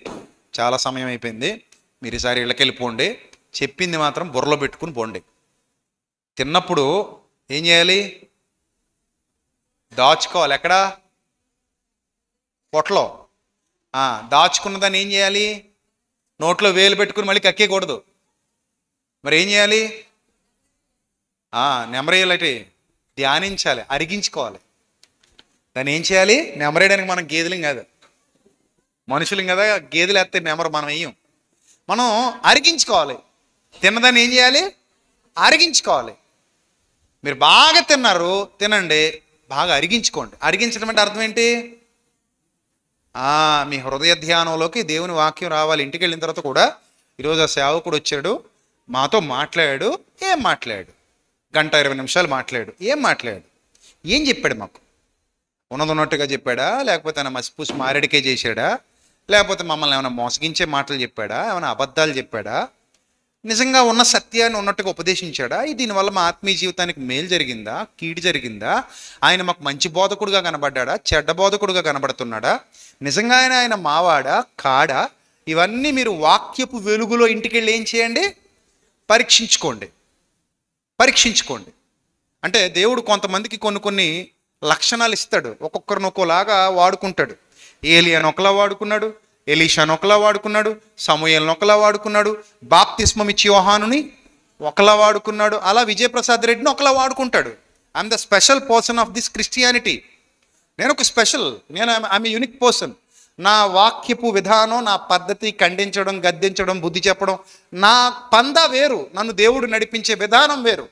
చాలా సమయం అయిపోయింది. మీరు ఈసారి ఇళ్ళకెళ్ళిపోండి, చెప్పింది మాత్రం బుర్రలో పెట్టుకుని పోండి. తిన్నప్పుడు ఏం చేయాలి? దాచుకోవాలి. ఎక్కడా? పొట్టలో. దాచుకున్నదాన్ని ఏం చేయాలి? నోట్లో వేలు పెట్టుకుని మళ్ళీ కక్కేయకూడదు. మరి ఏం చేయాలి? నెమరేయాలి, ధ్యానించాలి, అరిగించుకోవాలి. దాన్ని ఏం చేయాలి? నెమరేయడానికి మనం గేదెలం కాదు, మనుషులం కదా. గేదెలు వేస్తే నెమరు మనం వేయం. మనం అరిగించుకోవాలి. తిన్నదాన్ని ఏం చేయాలి? అరిగించుకోవాలి. మీరు బాగా తిన్నారు, తినండి, బాగా అరిగించుకోండి. అరిగించడం అంటే అర్థం ఏంటి? మీ హృదయ ధ్యానంలోకి దేవుని వాక్యం రావాలి. ఇంటికి వెళ్ళిన తర్వాత కూడా ఈరోజు ఆ సేవకుడు వచ్చాడు, మాతో మాట్లాడాడు. ఏం మాట్లాడాడు? 1-20 నిమిషాలు మాట్లాడాడు. ఏం మాట్లాడాడు? ఏం చెప్పాడు? మాకు ఉన్నట్టుగా చెప్పాడా? లేకపోతే ఆయన మసిపూసి మారేడికే చేశాడా? లేకపోతే మమ్మల్ని ఏమైనా మోసగించే మాటలు చెప్పాడా? ఏమైనా అబద్ధాలు చెప్పాడా? నిజంగా ఉన్న సత్యాన్ని ఉన్నట్టుగా ఉపదేశించాడా? దీనివల్ల మా ఆత్మీయ జీవితానికి మేలు జరిగిందా, కీడు జరిగిందా? ఆయన మాకు మంచి బోధకుడుగా కనబడ్డా, చెడ్డ బోధకుడుగా కనబడుతున్నాడా? నిజంగా ఆయన మావాడా, కాడా? ఇవన్నీ మీరు వాక్యపు వెలుగులో ఇంటికి వెళ్ళి ఏం చేయండి? పరీక్షించుకోండి. అంటే దేవుడు కొంతమందికి కొన్ని లక్షణాలు ఇస్తాడు, ఒక్కొక్కరిని ఒక్కోలాగా వాడుకుంటాడు. ఏలియాను ఒకలా వాడుకున్నాడు, ఎలీషాను ఒకలా వాడుకున్నాడు, సమూయేలును ఒకలా వాడుకున్నాడు, బాప్తిస్మం ఇచ్చి యోహానుని ఒకలా వాడుకున్నాడు. అలా విజయప్రసాద్ రెడ్డిని ఒకలా వాడుకుంటాడు. I'm the special person of this Christianity. నేను ఒక స్పెషల్, ఐఎమ్ యూనిక్ పర్సన్. నా వాక్యపు విధానం, నా పద్ధతి, ఖండించడం, గద్దించడం, బుద్ధి చెప్పడం, నా పందా వేరు, నన్ను దేవుడు నడిపించే విధానం వేరు.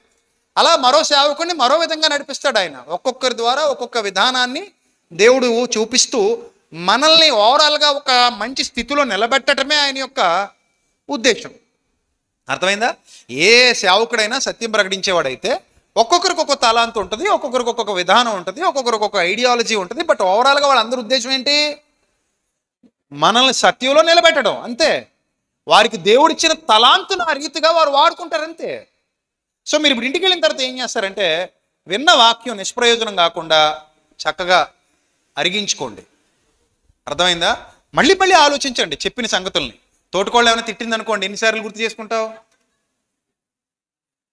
అలా మరో సేవకుని మరో విధంగా నడిపిస్తాడు ఆయన. ఒక్కొక్కరి ద్వారా ఒక్కొక్క విధానాన్ని దేవుడు చూపిస్తూ మనల్ని ఓవరాల్గా ఒక మంచి స్థితిలో నిలబెట్టడమే ఆయన యొక్క ఉద్దేశం. అర్థమైందా? ఏ సేవకుడైనా సత్యం ప్రకటించేవాడైతే ఒక్కొక్కరికి ఒక్కొక్క తలాంతు ఉంటుంది, ఒక్కొక్కరికి ఒక్కొక్క విధానం ఉంటుంది, ఒక్కొక్కరికి ఒక్కొక్క ఐడియాలజీ ఉంటుంది. బట్ ఓవరాల్గా వాళ్ళందరి ఉద్దేశం ఏంటి? మనల్ని సత్యంలో నిలబెట్టడం, అంతే. వారికి దేవుడిచ్చిన తలాంతును ఆ రీతిగా వారు వాడుకుంటారు, అంతే. సో మీరు ఇప్పుడు ఇంటికి వెళ్ళిన తర్వాత ఏం చేస్తారంటే, విన్న వాక్యం నిష్ప్రయోజనం కాకుండా చక్కగా అరిగించుకోండి. అర్థమైందా? మళ్ళీ ఆలోచించండి చెప్పిన సంగతుల్ని. తోటికోళ్ళు ఏమైనా తిట్టింది అనుకోండి, ఎన్నిసార్లు గుర్తు చేసుకుంటావు?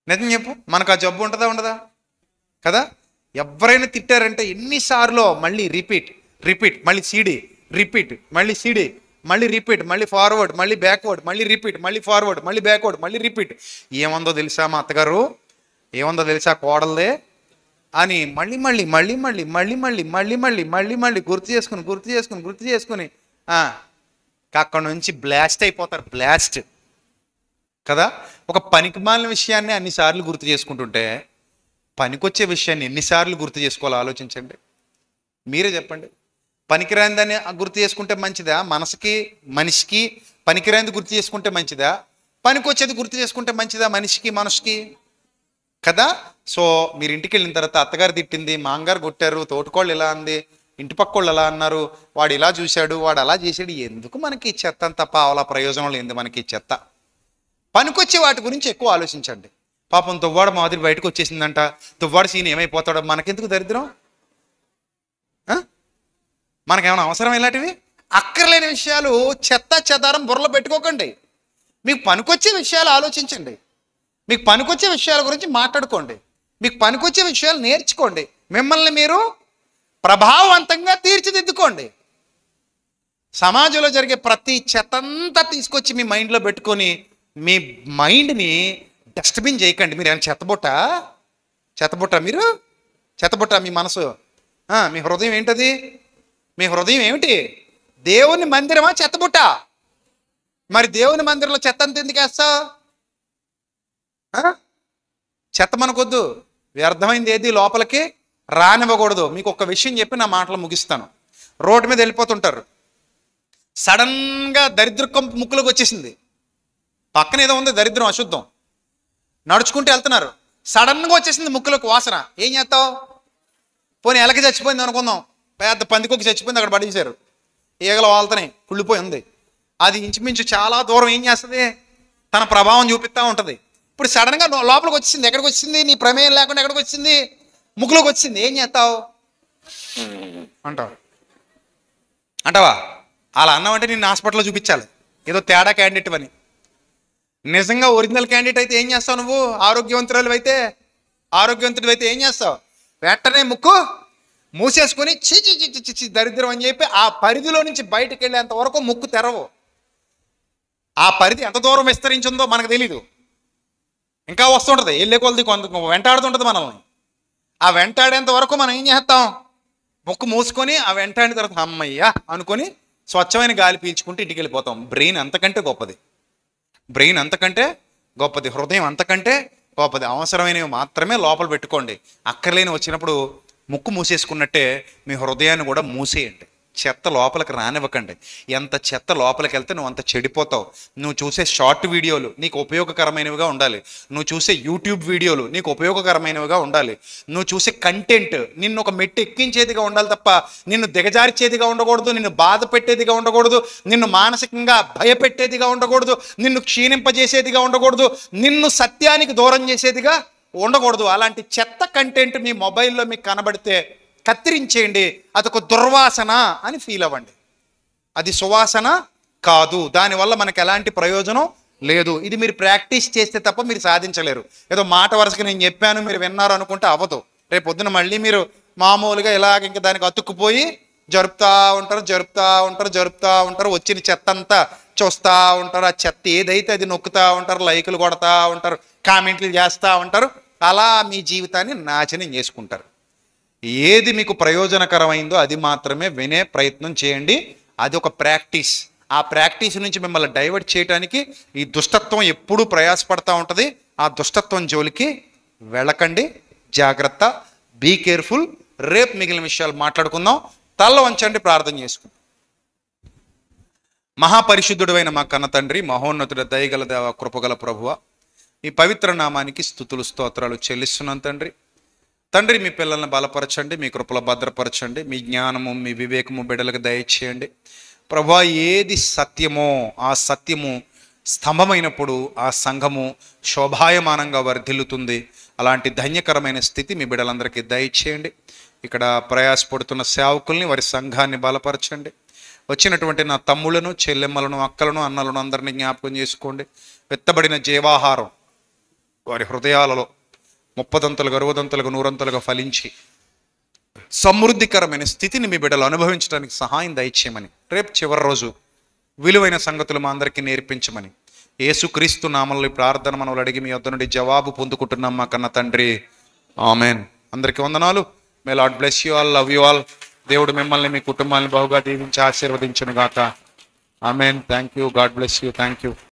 నిజం చెప్పు, మనకు ఆ జబ్బు ఉంటుందా ఉండదా? కదా. ఎవరైనా తిట్టారంటే ఎన్నిసార్లు మళ్ళీ రిపీట్, మళ్ళీ సీడీ, రిపీట్, మళ్ళీ సీడీ, మళ్ళీ రిపీట్, మళ్ళీ ఫార్వర్డ్, మళ్ళీ బ్యాక్వర్డ్, మళ్ళీ రిపీట్, మళ్ళీ ఫార్వర్డ్, మళ్ళీ బ్యాక్వర్డ్, మళ్ళీ రిపీట్. ఏముందో తెలుసా మా అత్తగారు, ఏముందో తెలుసా కోడలే అని మళ్ళీ గుర్తు చేసుకుని అక్కడ నుంచి బ్లాస్ట్ అయిపోతారు. బ్లాస్ట్ కదా. ఒక పనికిమాలిన విషయాన్ని అన్నిసార్లు గుర్తు చేసుకుంటుంటే పనికొచ్చే విషయాన్ని ఎన్నిసార్లు గుర్తు చేసుకోవాలో ఆలోచించండి. మీరే చెప్పండి. పనికిరాందని గుర్తు చేసుకుంటే మంచిదా? మనిషికి పనికిరాంది గుర్తు చేసుకుంటే మంచిదా? పనికొచ్చేది గుర్తు చేసుకుంటే మంచిదా మనిషికి కదా. సో మీరు ఇంటికి వెళ్ళిన తర్వాత అత్తగారు తిట్టింది, మాంగారు కొట్టారు, తోటికోళ్ళు ఇలా అంది, ఇంటి పక్క వాళ్ళు ఎలా అన్నారు, వాడు ఇలా చూశాడు, వాడు అలా చేశాడు, ఎందుకు మనకి చెత్త అంత పావలా ప్రయోజనం లేదు మనకి చెత్త. పనికొచ్చే వాటి గురించి ఎక్కువ ఆలోచించండి. పాపం తువ్వాడు మాదిరి బయటకు వచ్చేసిందంట, తువ్వాడు సీన్ ఏమైపోతాడో, మనకెందుకు దరిద్రం? మనకేమైనా అవసరం ఇలాంటివి? అక్కర్లేని విషయాలు చెత్త చెదారం బుర్రలో పెట్టుకోకండి. మీకు పనికొచ్చే విషయాలు ఆలోచించండి. మీకు పనికొచ్చే విషయాల గురించి మాట్లాడుకోండి. మీకు పనికొచ్చే విషయాలు నేర్చుకోండి. మిమ్మల్ని మీరు ప్రభావవంతంగా తీర్చిదిద్దుకోండి. సమాజంలో జరిగే ప్రతి చెత్తంతా తీసుకొచ్చి మీ మైండ్లో పెట్టుకొని మీ మైండ్ని డస్ట్బిన్ చేయకండి. మీరు ఏమైనా చెత్తబుట్ట మీరు చెత్తబుట్ట మీ మనసు, మీ హృదయం ఏంటది? మీ హృదయం ఏమిటి? దేవుని మందిరమా చెత్తబుట్ట? మరి దేవుని మందిరంలో చెత్త అంత ఎందుకు వేస్తావు? చెత్త మనకొద్దు, వ్యర్థమైంది ఏది లోపలికి రానివ్వకూడదు. మీకు ఒక విషయం చెప్పి నా మాటలు ముగిస్తాను. రోడ్డు మీద వెళ్ళిపోతుంటారు, సడన్గా దరిద్రకం ముక్కులోకి వచ్చేసింది. పక్కన ఏదో ఉంది దరిద్రం, అశుద్ధం. నడుచుకుంటూ వెళ్తున్నారు, సడన్గా వచ్చేసింది ముక్కులోకి వాసన. ఏం చేస్తావు? పోనీ ఎలకి చచ్చిపోయింది అనుకుందాం, పెద్ద పందికొక్కి చచ్చిపోయింది, అక్కడ పడేశారు, ఈగలు వాళ్తున్నాయి, కుళ్ళిపోయి ఉంది. అది ఇంచుమించు చాలా దూరం ఏం చేస్తుంది? తన ప్రభావం చూపిస్తూ ఉంటుంది. ఇప్పుడు సడన్గా లోపలికి వచ్చింది. ఎక్కడికి వచ్చింది? నీ ప్రమేయం లేకుండా ఎక్కడికి వచ్చింది? ముక్కులోకి వచ్చింది. ఏం చేస్తావు? అంటావా? అలా అన్నామంటే నిన్ను హాస్పిటల్లో చూపించాలి, ఏదో తేడా క్యాండిడేట్ అని. నిజంగా ఒరిజినల్ క్యాండిడేట్ అయితే ఏం చేస్తావు? నువ్వు ఆరోగ్యవంతుడు అయితే ఏం చేస్తావు? వెంటనే ముక్కు మూసేసుకొని చి దరిద్రం అని చెప్పి ఆ పరిధిలో నుంచి బయటకు వెళ్ళేంత వరకు ముక్కు తెరవు. ఆ పరిధి ఎంత దూరం విస్తరించిందో మనకు తెలీదు. ఇంకా వస్తుంటుంది, వెళ్ళే కొలది కొంత వెంటాడుతుంటుంది మనల్ని. ఆ వెంటాడేంత వరకు మనం ఏం చేస్తాం? ముక్కు మూసుకొని ఆ వెంటాడిన తర్వాత అమ్మయ్యా అనుకొని స్వచ్ఛమైన గాలి పీల్చుకుంటూ ఇంటికి వెళ్ళిపోతాం. బ్రెయిన్ అంతకంటే గొప్పది, హృదయం అంతకంటే గొప్పది. అవసరమైనవి మాత్రమే లోపల పెట్టుకోండి. అక్కర్లేని వచ్చినప్పుడు ముక్కు మూసేసుకున్నట్టే మీ హృదయాన్ని కూడా మూసేయండి. చెత్త లోపలికి రానివ్వకండి. ఎంత చెత్త లోపలికి వెళ్తే నువ్వు అంత చెడిపోతావు. నువ్వు చూసే షార్ట్ వీడియోలు నీకు ఉపయోగకరమైనవిగా ఉండాలి. నువ్వు చూసే యూట్యూబ్ వీడియోలు నీకు ఉపయోగకరమైనవిగా ఉండాలి. నువ్వు చూసే కంటెంట్ నిన్ను ఒక మెట్టు ఎక్కించేదిగా ఉండాలి తప్ప నిన్ను దిగజార్చేదిగా ఉండకూడదు, నిన్ను బాధ పెట్టేదిగా ఉండకూడదు, నిన్ను మానసికంగా భయపెట్టేదిగా ఉండకూడదు, నిన్ను క్షీణింపజేసేదిగా ఉండకూడదు, నిన్ను సత్యానికి దూరం చేసేదిగా ఉండకూడదు. అలాంటి చెత్త కంటెంట్ మీ మొబైల్లో మీకు కనబడితే కత్తిరించేయండి. అదొక దుర్వాసన అని ఫీల్ అవ్వండి. అది సువాసన కాదు, దానివల్ల మనకు ఎలాంటి ప్రయోజనం లేదు. ఇది మీరు ప్రాక్టీస్ చేస్తే తప్ప మీరు సాధించలేరు. ఏదో మాట వరుసగా నేను చెప్పాను మీరు విన్నారు అనుకుంటే అవ్వదు. రేపు పొద్దున మళ్ళీ మీరు మామూలుగా ఇలాగ ఇంకా దానికి అతుక్కుపోయి జరుపుతూ ఉంటారు. వచ్చిన చెత్త అంతా చూస్తూ ఉంటారు. ఆ చెత్త ఏదైతే అది నొక్కుతూ ఉంటారు, లైకులు కొడతా ఉంటారు, కామెంట్లు చేస్తూ ఉంటారు. అలా మీ జీవితాన్ని నాశనం చేసుకుంటారు. ఏది మీకు ప్రయోజనకరమైందో అది మాత్రమే వినే ప్రయత్నం చేయండి. అది ఒక ప్రాక్టీస్. ఆ ప్రాక్టీస్ నుంచి మిమ్మల్ని డైవర్ట్ చేయడానికి ఈ దుష్టత్వం ఎప్పుడూ ప్రయాసపడతా ఉంటుంది. ఆ దుష్టత్వం జోలికి వెళ్ళకండి. జాగ్రత్త, బీ కేర్ఫుల్. రేపు మిగిలిన విషయాలు మాట్లాడుకుందాం. తల్ల వంచండి, ప్రార్థన చేసుకుందాం. మహాపరిశుద్ధుడు అయిన మా కన్న తండ్రి, మహోన్నతుడ, దయగల దేవ, కృపగల ప్రభువ, ఈ పవిత్ర నామానికి స్తుతులు స్తోత్రాలు చెల్లిస్తున్నాను తండ్రి. మీ పిల్లల్ని బలపరచండి, మీ కృపలో భద్రపరచండి, మీ జ్ఞానము మీ వివేకము బిడ్డలకు దయచేయండి ప్రభువా. ఏది సత్యమో ఆ సత్యము స్తంభమైనప్పుడు ఆ సంఘము శోభాయమానంగా వర్ధిల్లుతుంది. అలాంటి ధన్యకరమైన స్థితి మీ బిడ్డలందరికీ దయచేయండి. ఇక్కడ ప్రయాసపడుతున్న సేవకుల్ని, వారి సంఘాన్ని బలపరచండి. వచ్చినటువంటి నా తమ్ముళ్ళను, చెల్లెమ్మలను, అక్కలను, అన్నలను అందరినీ జ్ఞాపకం చేసుకోండి. వెత్తబడిన జీవాహారం వారి హృదయాలలో 30 60 100 ఫలించి సమృద్ధికరమైన స్థితిని మీ బిడ్డలు అనుభవించడానికి సహాయం దయచేయమని, రేపు చివరి రోజు విలువైన సంగతులు మా అందరికీ నేర్పించమని యేసుక్రీస్తు నామములో ఈ ప్రార్థన మనవులు అడిగి మీ వద్ద నుండి జవాబు పొందుకుంటున్నాం మా కన్న తండ్రి. ఆమెన్. అందరికీ వందనాలు. May Lord bless you all, love you all. దేవుడు మిమ్మల్ని మీ కుటుంబాన్ని బహుగా దీవించి ఆశీర్వదించును గాక. Amen. Thank you. God bless you. Thank you.